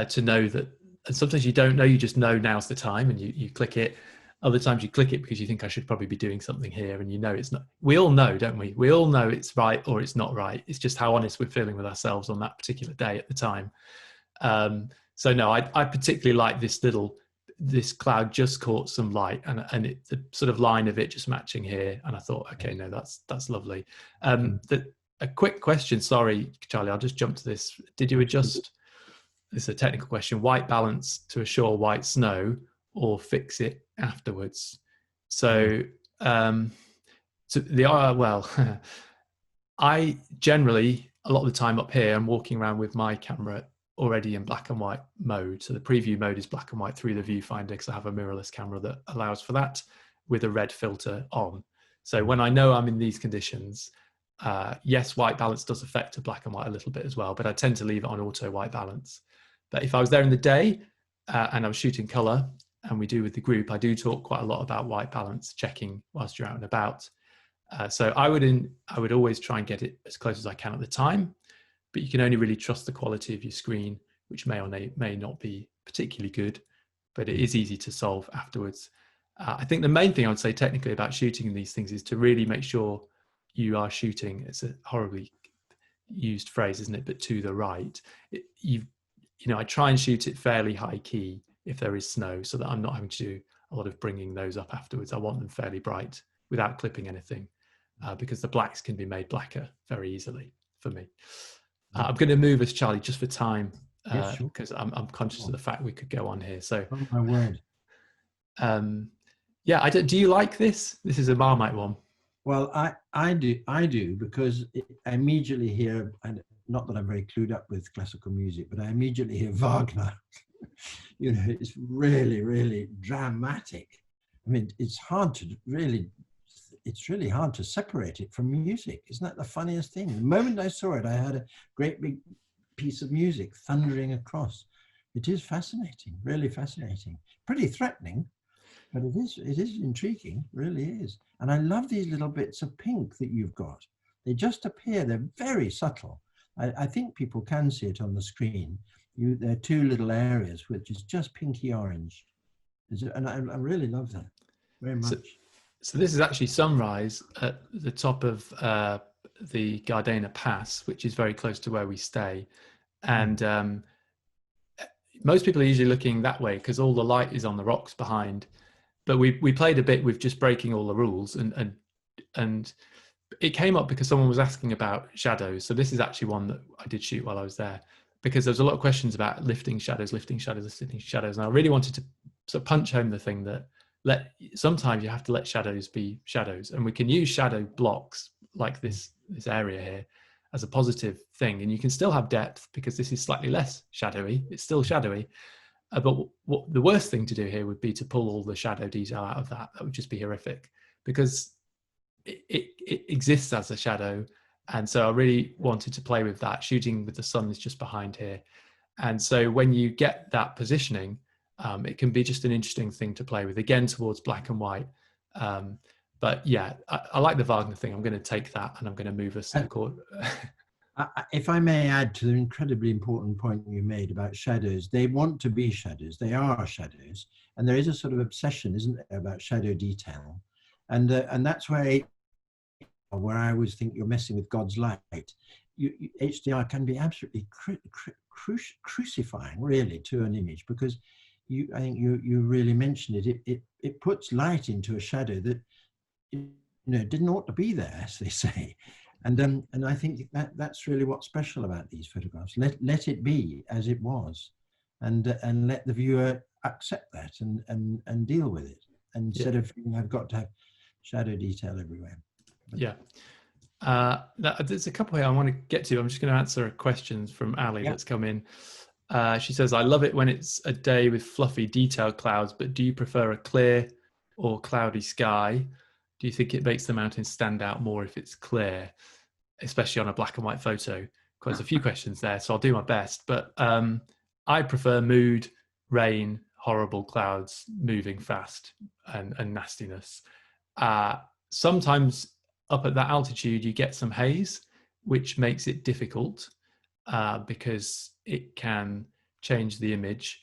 to know that. And sometimes you don't know, you just know now's the time, and you click it. Other times you click it because you think I should probably be doing something here, and it's not. We all know, don't we? We all know it's right or it's not right. It's just how honest we're feeling with ourselves on that particular day at the time. So no, I particularly like this cloud just caught some light, and the sort of line of it just matching here. And I thought, okay, no, that's lovely. A quick question, sorry, Charlie, I'll just jump to this. Did you adjust? This is a technical question. White balance to assure white snow, or fix it afterwards? So, I generally, a lot of the time up here, I'm walking around with my camera already in black and white mode. So the preview mode is black and white through the viewfinder, because I have a mirrorless camera that allows for that with a red filter on. So when I know I'm in these conditions, yes, white balance does affect the black and white a little bit as well, but I tend to leave it on auto white balance. But if I was there in the day and I was shooting color, and we do with the group, I do talk quite a lot about white balance checking whilst you're out and about. So I would always try and get it as close as I can at the time, but you can only really trust the quality of your screen, which may or may not be particularly good, but it is easy to solve afterwards. I think the main thing I would say technically about shooting these things is to really make sure you are shooting, it's a horribly used phrase, isn't it, but to the right. I try and shoot it fairly high key if there is snow, so that I'm not having to do a lot of bringing those up afterwards. I want them fairly bright without clipping anything, because the blacks can be made blacker very easily for me. I'm going to move us, Charlie, just for time, because I'm conscious of the fact we could go on here. So, oh my word. Do you like this? This is a Marmite one. Well, I do, because I immediately hear, and not that I'm very clued up with classical music, but I immediately hear Wagner. It's really, really dramatic. I mean, it's really hard to separate it from music. Isn't that the funniest thing? The moment I saw it, I had a great big piece of music thundering across. It is fascinating, really fascinating. Pretty threatening, but it is intriguing, really is. And I love these little bits of pink that you've got. They just appear, they're very subtle. I think people can see it on the screen. There are two little areas which is just pinky orange. And I really love that very So, much. so this is actually sunrise at the top of the Gardena Pass, which is very close to where we stay. And most people are usually looking that way because all the light is on the rocks behind. But we played a bit with just breaking all the rules, and it came up because someone was asking about shadows. So this is actually one that I did shoot while I was there, because there was a lot of questions about lifting shadows, and I really wanted to sort of punch home the thing that sometimes you have to let shadows be shadows, and we can use shadow blocks like this area here as a positive thing, and you can still have depth because this is slightly less shadowy. It's still shadowy. But what the worst thing to do here would be to pull all the shadow detail out of that. That would just be horrific, because it exists as a shadow. And so I really wanted to play with that. Shooting with the sun is just behind here. And so when you get that positioning, it can be just an interesting thing to play with, again, towards black and white. But yeah, I like the Wagner thing. I'm going to take that and I'm going to move us to if I may add to the incredibly important point you made about shadows, they want to be shadows. They are shadows. And there is a sort of obsession, isn't there, about shadow detail. And that's where I always think you're messing with God's light. HDR can be absolutely crucifying, really, to an image, because I think you really mentioned it. It puts light into a shadow that didn't ought to be there, as they say. And I think that's really what's special about these photographs. Let it be as it was, and let the viewer accept that and deal with it, instead of I've got to have shadow detail everywhere. Yeah. There's a couple here I want to get to. I'm just going to answer a question from Ali that's come in. She says, I love it when it's a day with fluffy detailed clouds, but do you prefer a clear or cloudy sky? Do you think it makes the mountains stand out more if it's clear, especially on a black and white photo? Because there's a few questions there, so I'll do my best. But I prefer mood, rain, horrible clouds, moving fast, and nastiness. Sometimes up at that altitude, you get some haze, which makes it difficult because it can change the image,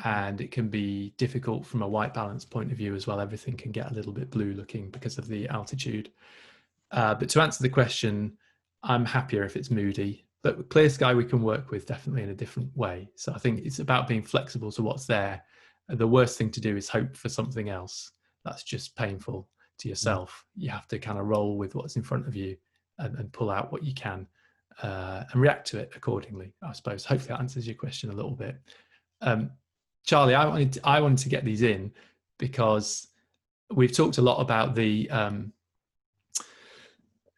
and it can be difficult from a white balance point of view as well. Everything can get a little bit blue looking because of the altitude. But to answer the question, I'm happier if it's moody, but clear sky we can work with definitely in a different way. So I think it's about being flexible to what's there. The worst thing to do is hope for something else. That's just painful to yourself. You have to kind of roll with what's in front of you and pull out what you can and react to it accordingly, I suppose. Hopefully that answers your question a little bit. Charlie, I wanted to get these in because we've talked a lot about the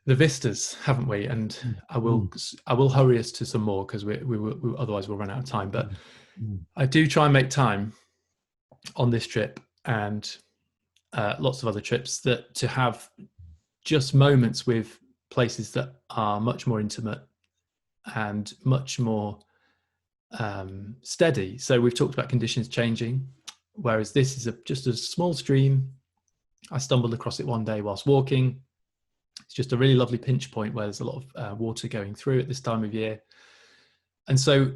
vistas, haven't we? And I will hurry us to some more because we otherwise we'll run out of time. But I do try and make time on this trip and lots of other trips to have just moments with places that are much more intimate and much more steady. So we've talked about conditions changing, whereas this is just a small stream. I stumbled across it one day whilst walking. It's just a really lovely pinch point where there's a lot of water going through at this time of year. And so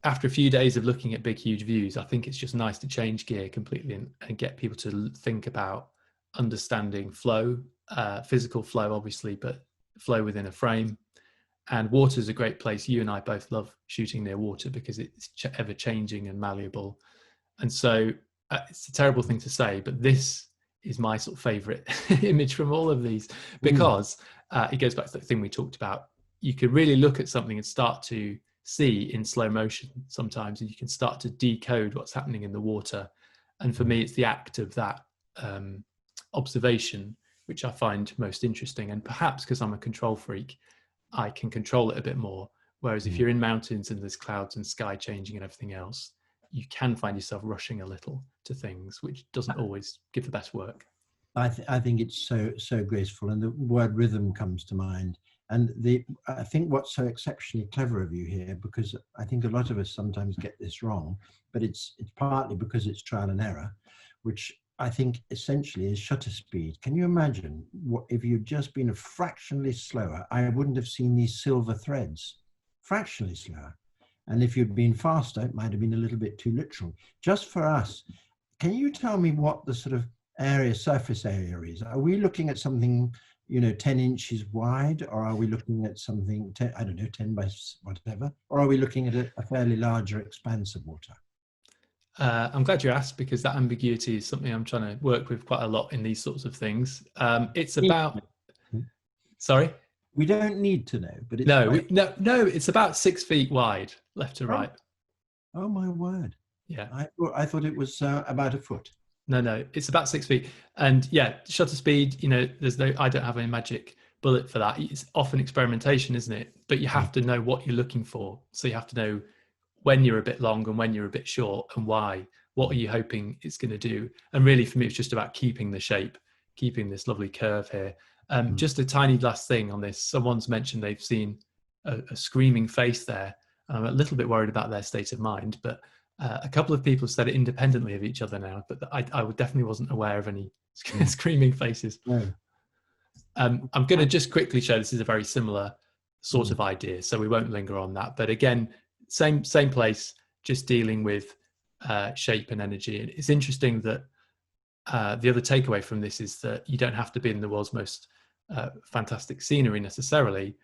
after a few days of looking at big, huge views, I think it's just nice to change gear completely and get people to think about understanding flow, physical flow, obviously, but flow within a frame. And water is a great place. You and I both love shooting near water because it's ever changing and malleable. And so it's a terrible thing to say, but this is my sort of favorite image from all of these, because it goes back to the thing we talked about. You could really look at something and start to see in slow motion sometimes, and you can start to decode what's happening in the water. And for me, it's the act of that observation which I find most interesting. And perhaps because I'm a control freak, I can control it a bit more. Whereas if you're in mountains and there's clouds and sky changing and everything else, you can find yourself rushing a little to things, which doesn't always give the best work. I think it's so graceful, and the word rhythm comes to mind. And I think what's so exceptionally clever of you here, because I think a lot of us sometimes get this wrong, but it's partly because it's trial and error, which I think essentially is shutter speed. Can you imagine what if you'd just been a fractionally slower? I wouldn't have seen these silver threads, fractionally slower. And if you'd been faster, it might have been a little bit too literal. Just for us, can you tell me what the sort of surface area is? Are we looking at something, 10 inches wide, or are we looking at something, 10, I don't know, 10 by whatever, or are we looking at a fairly larger expanse of water? I'm glad you asked, because that ambiguity is something I'm trying to work with quite a lot in these sorts of things. It's about, sorry? We don't need to know, but it's no, it's about 6 feet wide, left to right. Oh my word. Yeah. I thought it was about a foot. No, it's about 6 feet. And yeah, shutter speed, I don't have any magic bullet for that. It's often experimentation, isn't it? But you have to know what you're looking for. So you have to know when you're a bit long and when you're a bit short, and why. What are you hoping it's going to do? And really, for me, it's just about keeping the shape, keeping this lovely curve here. Just a tiny last thing on this. Someone's mentioned they've seen a screaming face there. I'm a little bit worried about their state of mind, but a couple of people said it independently of each other now, but I definitely wasn't aware of any screaming faces. No. I'm going to just quickly show this is a very similar sort of idea, so we won't linger on that. But again, same place, just dealing with shape and energy. And it's interesting that the other takeaway from this is that you don't have to be in the world's most fantastic scenery necessarily.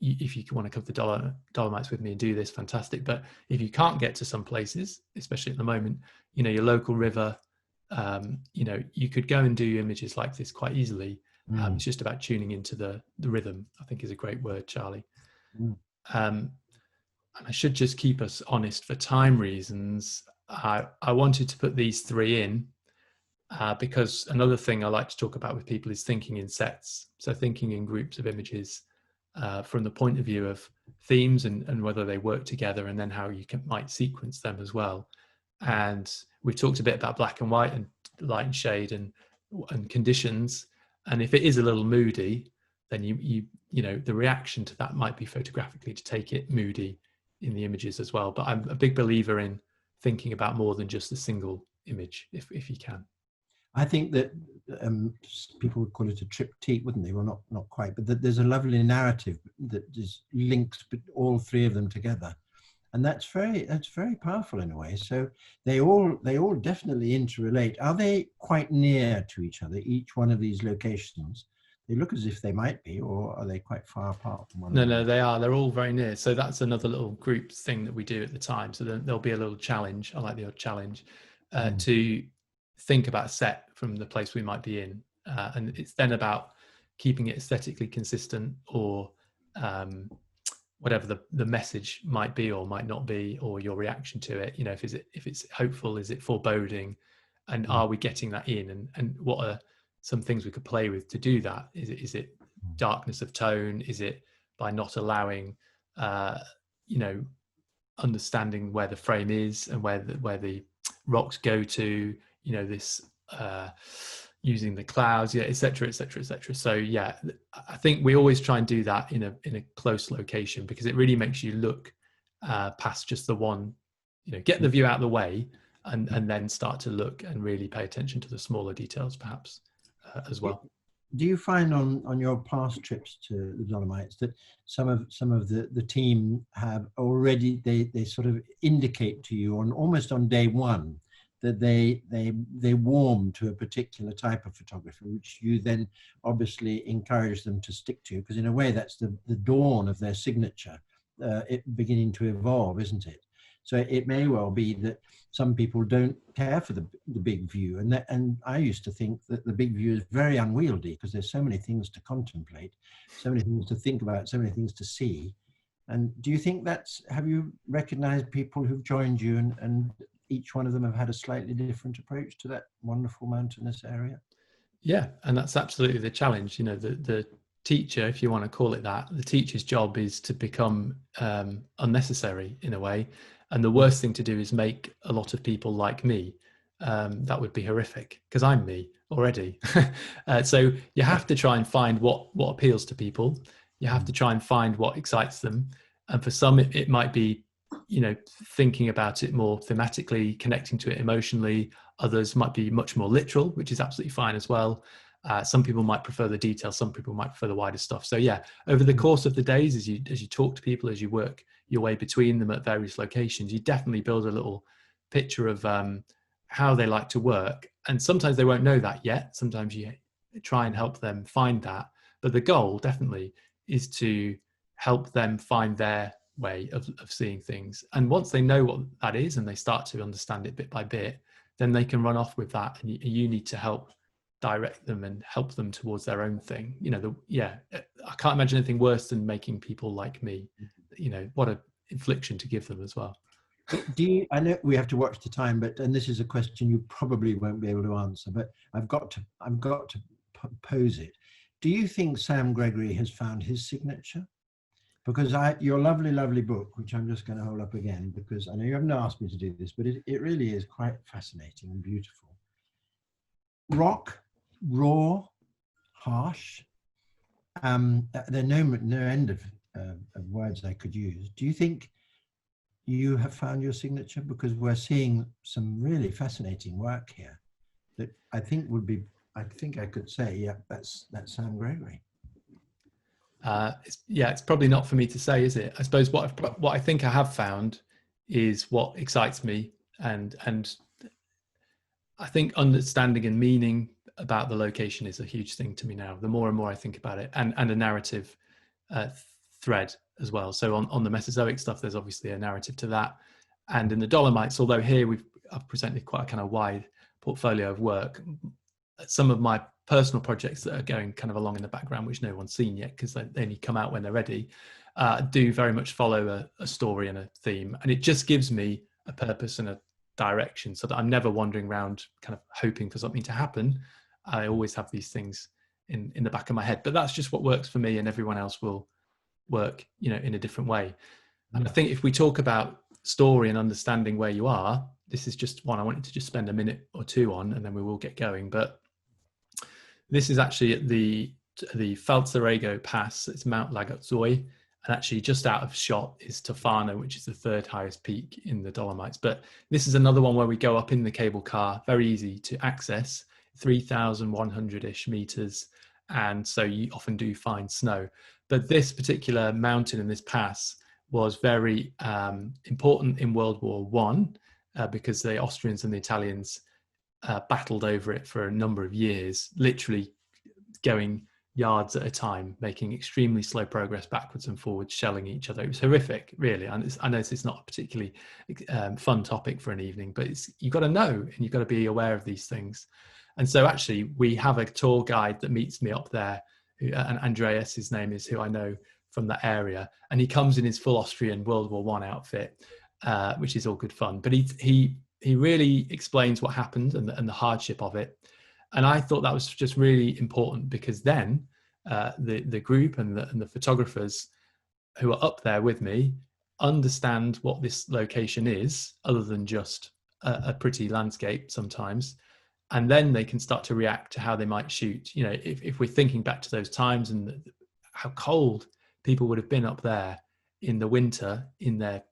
If you want to come to the Dolomites with me and do this, fantastic. But if you can't get to some places, especially at the moment, your local river, you could go and do images like this quite easily. It's just about tuning into the rhythm, I think is a great word, Charlie. And I should just keep us honest for time reasons. I wanted to put these three in because another thing I like to talk about with people is thinking in sets. So thinking in groups of images from the point of view of themes and whether they work together, and then how you might sequence them as well. And we've talked a bit about black and white and light and shade and conditions. And if it is a little moody, then the reaction to that might be photographically to take it moody in the images as well. But I'm a big believer in thinking about more than just a single image, if you can. I think that people would call it a triptych, wouldn't they? Well, not quite, but that there's a lovely narrative that just links all three of them together, and that's very powerful in a way. So they all definitely interrelate. Are they quite near to each other? Each one of these locations, they look as if they might be, or are they quite far apart from one another? No, they are. They're all very near. So that's another little group thing that we do at the time. So then there'll be a little challenge. I like the odd challenge to think about a set from the place we might be in. And it's then about keeping it aesthetically consistent, or whatever the message might be or might not be, or your reaction to it. If it's hopeful, is it foreboding, and are we getting that in? And what are some things we could play with to do that? Is it darkness of tone? Is it by not allowing, understanding where the frame is and where the rocks go to? This using the clouds, etc. So yeah, I think we always try and do that in a close location, because it really makes you look past just the one, get the view out of the way, and then start to look and really pay attention to the smaller details perhaps as well. Do you find on your past trips to the Dolomites that some of the team have already, they sort of indicate to you almost on day one that they warm to a particular type of photography, which you then obviously encourage them to stick to, because in a way that's the dawn of their signature, it beginning to evolve, isn't it? So it may well be that some people don't care for the big view, and I used to think that the big view is very unwieldy, because there's so many things to contemplate, so many things to think about, so many things to see. And do you think have you recognized people who've joined you and each one of them have had a slightly different approach to that wonderful mountainous area? Yeah, and that's absolutely the challenge. The teacher, if you want to call it that, the teacher's job is to become unnecessary in a way. And the worst thing to do is make a lot of people like me. That would be horrific, because I'm me. already. So you have to try and find what appeals to people. You have to try and find what excites them. And for some, it might be, thinking about it more thematically, connecting to it emotionally. Others might be much more literal, which is absolutely fine as well. Some people might prefer the detail. Some people might prefer the wider stuff. So yeah, over the course of the days, as you talk to people, as you work your way between them at various locations, you definitely build a little picture of how they like to work. And sometimes they won't know that yet. Sometimes you try and help them find that. But the goal definitely is to help them find their way of seeing things. And once they know what that is and they start to understand it bit by bit, then they can run off with that. And you need to help direct them and help them towards their own thing. I can't imagine anything worse than making people like me. What a infliction to give them as well. I know we have to watch the time, and this is a question you probably won't be able to answer, but I've got to pose it. Do you think Sam Gregory has found his signature? Because your lovely book, which I'm just going to hold up again, because I know you haven't asked me to do this, but it really is quite fascinating and beautiful. Rock, raw, harsh. There are no end of words I could use. Do you think you have found your signature? Because we're seeing some really fascinating work here that I think I could say, yeah, that's Sam Gregory. It's probably not for me to say, is it? I suppose what I think I have found is what excites me, and I think understanding and meaning about the location is a huge thing to me now. The more and more I think about it, and a narrative thread as well. So on the Mesozoic stuff, there's obviously a narrative to that, and in the Dolomites, although here I've presented quite a kind of wide portfolio of work. Some of my personal projects that are going kind of along in the background, which no one's seen yet because they only come out when they're ready, do very much follow a story and a theme, and it just gives me a purpose and a direction, so that I'm never wandering around kind of hoping for something to happen. I always have these things in the back of my head, but that's just what works for me, and everyone else will work in a different way. And I think if we talk about story and understanding where you are, this is just one I wanted to just spend a minute or two on, and then we will get going. But this is actually at the Falzarego Pass. It's Mount Lagazuoi, and actually just out of shot is Tofano, which is the third highest peak in the Dolomites. But this is another one where we go up in the cable car, very easy to access, 3,100-ish meters. And so you often do find snow. But this particular mountain in this pass was very important in World War One, because the Austrians and the Italians battled over it for a number of years, literally going yards at a time, making extremely slow progress backwards and forwards, shelling each other. It was horrific, really. And I know it's not a particularly fun topic for an evening, but you've got to know, and you've got to be aware of these things. And so actually we have a tour guide that meets me up there, and Andreas, his name is, who I know from that area, and he comes in his full Austrian World War One outfit, which is all good fun. But he really explains what happened and the hardship of it. And I thought that was just really important, because then the group and the photographers who are up there with me understand what this location is, other than just a pretty landscape sometimes. And then they can start to react to how they might shoot. If we're thinking back to those times and how cold people would have been up there in the winter in their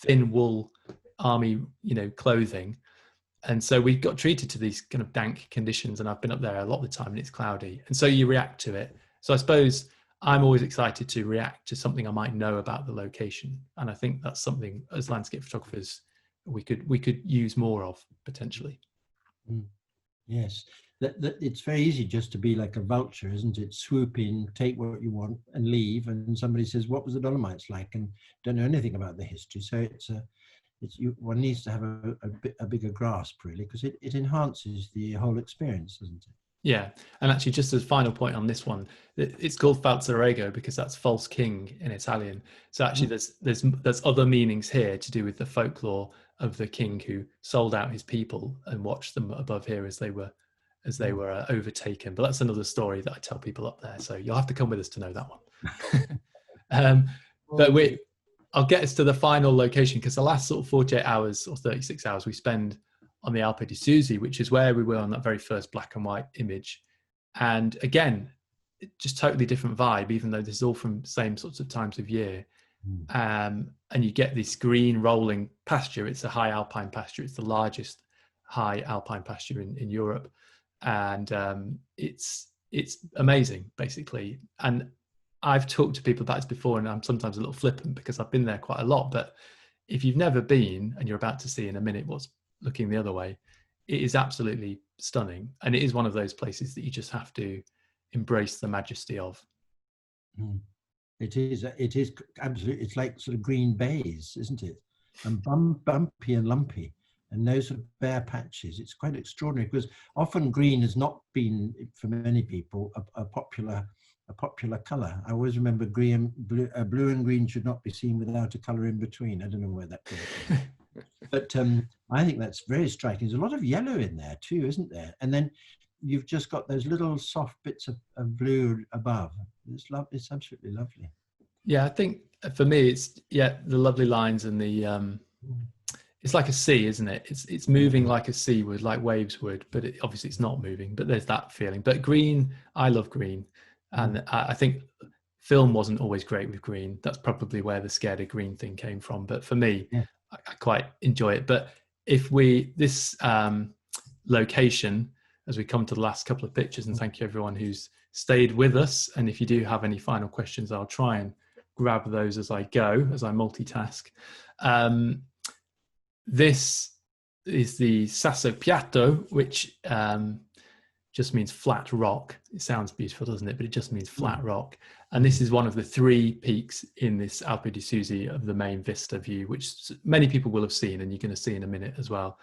thin wool army, clothing. And so we got treated to these kind of dank conditions, and I've been up there a lot of the time and it's cloudy. And so you react to it. So I suppose I'm always excited to react to something I might know about the location. And I think that's something as landscape photographers we could use more of, potentially. Yes, that it's very easy just to be like a vulture, isn't it? Swoop in, take what you want and leave. And somebody says, what was the Dolomites like? And don't know anything about the history. So one needs to have a bigger grasp, really, because it enhances the whole experience, doesn't it? Yeah, and actually, just as a final point on this one, it's called Falzarego because that's false king in Italian. So actually, there's other meanings here to do with the folklore of the king who sold out his people and watched them above here as they were overtaken. But that's another story that I tell people up there. So you'll have to come with us to know that one. I'll get us to the final location, because the last sort of 48 hours or 36 hours we spend on the Alpe di Susi, which is where we were on that very first black and white image. And again, just totally different vibe, even though this is all from same sorts of times of year. And you get this green rolling pasture. It's a high alpine pasture. It's the largest high alpine pasture in Europe. And it's amazing, basically. And I've talked to people about this before, and I'm sometimes a little flippant because I've been there quite a lot. But if you've never been, and you're about to see in a minute what's looking the other way, it is absolutely stunning. And it is one of those places that you just have to embrace the majesty of. It is absolutely, it's like sort of green bays, isn't it? And bumpy and lumpy, and those sort of bare patches. It's quite extraordinary, because often green has not been, for many people, a popular color. I always remember blue and green should not be seen without a color in between. I don't know where that came from. But I think that's very striking. There's a lot of yellow in there too, isn't there? And then you've just got those little soft bits of blue above. It's absolutely lovely. Yeah, I think for me, it's the lovely lines and the it's like a sea, isn't it? It's moving like a sea would, like waves would, but obviously it's not moving. But there's that feeling. But green, I love green, and I think film wasn't always great with green. That's probably where the scared of green thing came from. But for me, I quite enjoy it. But if this location, as we come to the last couple of pictures, and thank you everyone who's stayed with us. And if you do have any final questions, I'll try and grab those as I go, as I multitask. This is the Sasso Piatto, which just means flat rock. It sounds beautiful, doesn't it? But it just means flat rock. And this is one of the 3 peaks in this Alpe di Susi of the main vista view, which many people will have seen, and you're going to see in a minute as well.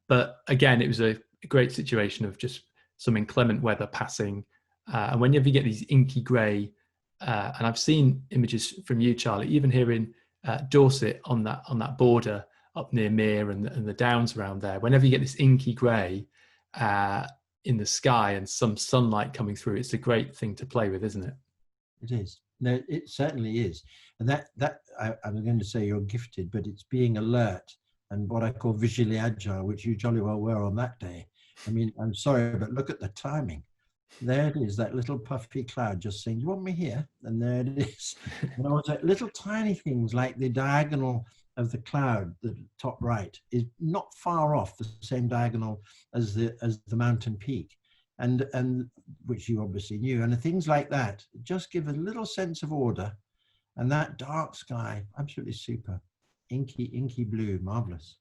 But again, it was a great situation of just some inclement weather passing. And whenever you get these inky grey, and I've seen images from you, Charlie, even here in Dorset on that border up near Mere and the downs around there, whenever you get this inky grey in the sky and some sunlight coming through, it's a great thing to play with, isn't it? It is. No, it certainly is. And that I'm going to say you're gifted, but it's being alert and what I call visually agile, which you jolly well were on that day. I mean, I'm sorry, but look at the timing. There it is, that little puffy cloud just saying, "You want me here?" And there it is. And I was like, little tiny things like the diagonal of the cloud, the top right, is not far off the same diagonal as the mountain peak, and which you obviously knew. And things like that just give a little sense of order. And that dark sky, absolutely super. Inky blue, marvelous.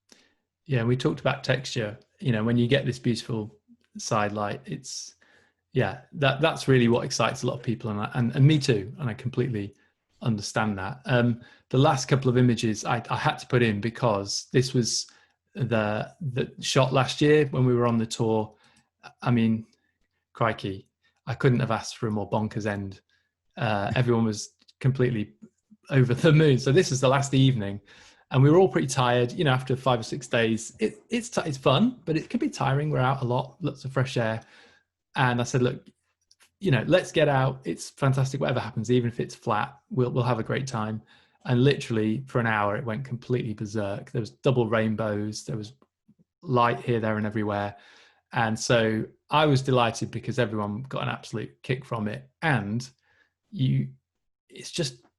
Yeah, we talked about texture. You know, when you get this beautiful side light, it's that's really what excites a lot of people, and me too. And I completely understand that. The last couple of images I had to put in because this was the shot last year when we were on the tour. I mean, crikey, I couldn't have asked for a more bonkers end. Everyone was completely over the moon. So this is the last evening, and we were all pretty tired. You know, after 5 or 6 days, it's fun, but it can be tiring. We're out a lot, lots of fresh air. And I said, look, you know, let's get out. It's fantastic. Whatever happens, even if it's flat, we'll have a great time. And literally for an hour, it went completely berserk. There was double rainbows. There was light here, there, and everywhere. And so I was delighted because everyone got an absolute kick from it. And it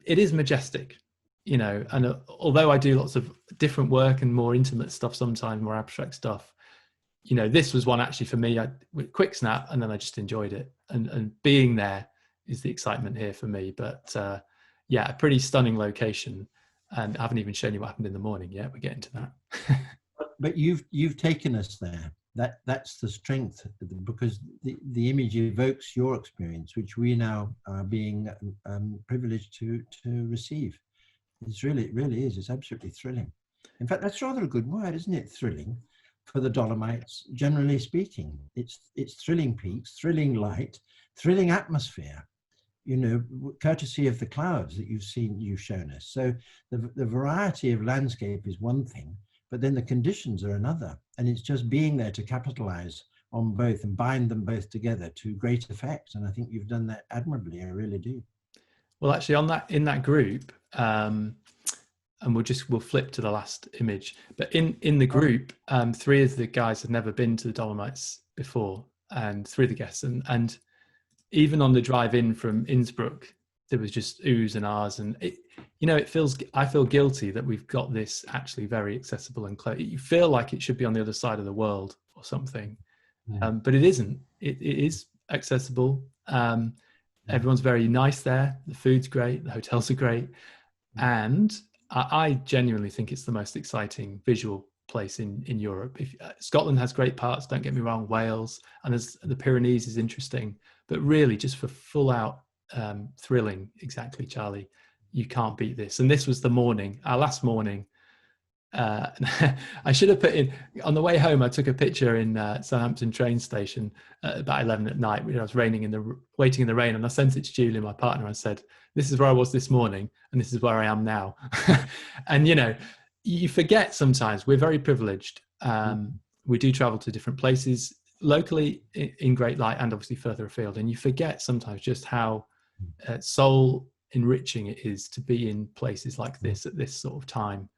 is majestic, you know. And although I do lots of different work and more intimate stuff, sometimes more abstract stuff, you know, this was one actually for me, with quick snap, and then I just enjoyed it. And being there is the excitement here for me. But a pretty stunning location. And I haven't even shown you what happened in the morning yet. We're getting to that. But you've taken us there. That's the strength, because the image evokes your experience, which we now are being privileged to receive. It really is. It's absolutely thrilling. In fact, that's rather a good word, isn't it? Thrilling. For the Dolomites, generally speaking, it's thrilling peaks, thrilling light, thrilling atmosphere, you know, courtesy of the clouds that you've shown us. So the variety of landscape is one thing, but then the conditions are another. And it's just being there to capitalize on both and bind them both together to great effect. And I think you've done that admirably. I really do. Well, actually, in that group, and we'll flip to the last image. But in the group, 3 of the guys had never been to the Dolomites before, and 3 of the guests, and even on the drive in from Innsbruck, there was just oohs and ahs, and I feel guilty that we've got this actually very accessible and close. You feel like it should be on the other side of the world or something, but it isn't. It is accessible. Everyone's very nice there. The food's great. The hotels are great, and I genuinely think it's the most exciting visual place in Europe. Scotland has great parts, don't get me wrong, Wales, and the Pyrenees is interesting, but really just for full out thrilling, exactly, Charlie, you can't beat this. And this was our last morning. I should have put in, on the way home, I took a picture in Southampton train station at about 11 at night when I was waiting in the rain, and I sent it to Julie, my partner. I said, this is where I was this morning and this is where I am now. And you forget sometimes we're very privileged. We do travel to different places locally in great light and obviously further afield, and you forget sometimes just how soul enriching it is to be in places like this at this sort of time.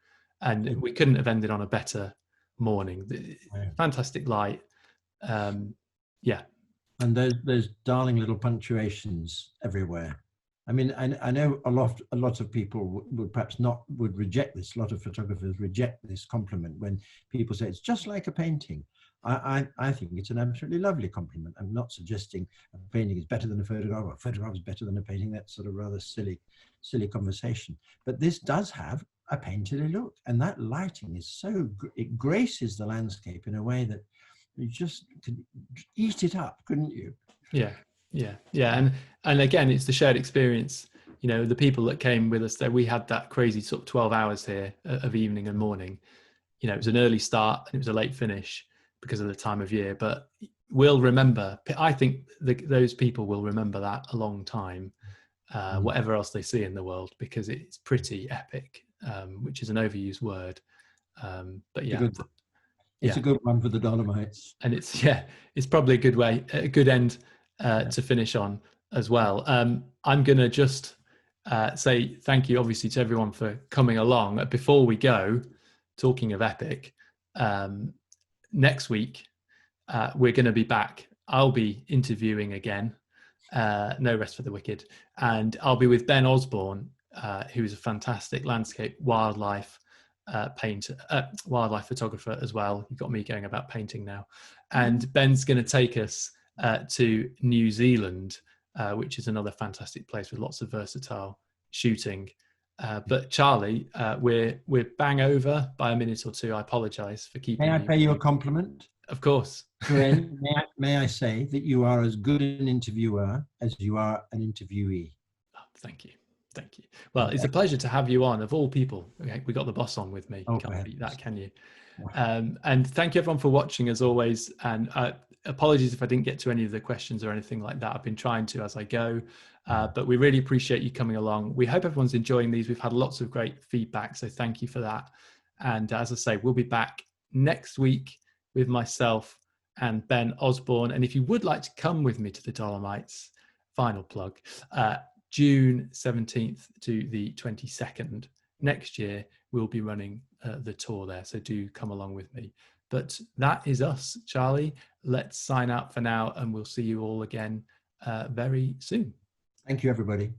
And we couldn't have ended on a better morning. Fantastic light. Yeah. And those darling little punctuations everywhere. I mean, I know a lot of people would reject this. A lot of photographers reject this compliment when people say it's just like a painting. I think it's an absolutely lovely compliment. I'm not suggesting a painting is better than a photograph, or a photograph is better than a painting. That's sort of rather silly conversation. But this does have a painterly look, and that lighting is it graces the landscape in a way that you just could eat it up, couldn't you? Yeah. And again, it's the shared experience. The people that came with us there, we had that crazy sort of 12 hours here of evening and morning. It was an early start and it was a late finish because of the time of year, but I think those people will remember that a long time, whatever else they see in the world, because it's pretty epic, which is an overused word. But yeah, it's a good one for the Dolomites. And it's probably a good end to finish on as well. I'm going to just say thank you, obviously, to everyone for coming along. Before we go, talking of epic, next week, we're going to be back. I'll be interviewing again, No Rest for the Wicked, and I'll be with Ben Osborne, who's a fantastic landscape wildlife wildlife photographer as well. You've got me going about painting now. And Ben's going to take us to New Zealand, which is another fantastic place with lots of versatile shooting. But Charlie, we're bang over by a minute or two. I apologize for keeping you. May I pay you a compliment? Of course. May I say that you are as good an interviewer as you are an interviewee? Oh, thank you. Well, it's a pleasure to have you on. Of all people, we got the boss on with me. Can't beat that, can you? And thank you everyone for watching as always. And apologies if I didn't get to any of the questions or anything like that. I've been trying to as I go, but we really appreciate you coming along. We hope everyone's enjoying these. We've had lots of great feedback, so thank you for that. And as I say, we'll be back next week with myself and Ben Osborne. And if you would like to come with me to the Dolomites, final plug, June 17th to the 22nd next year, we'll be running the tour there. So do come along with me. But that is us, Charlie. Let's sign out for now, and we'll see you all again very soon. Thank you, everybody.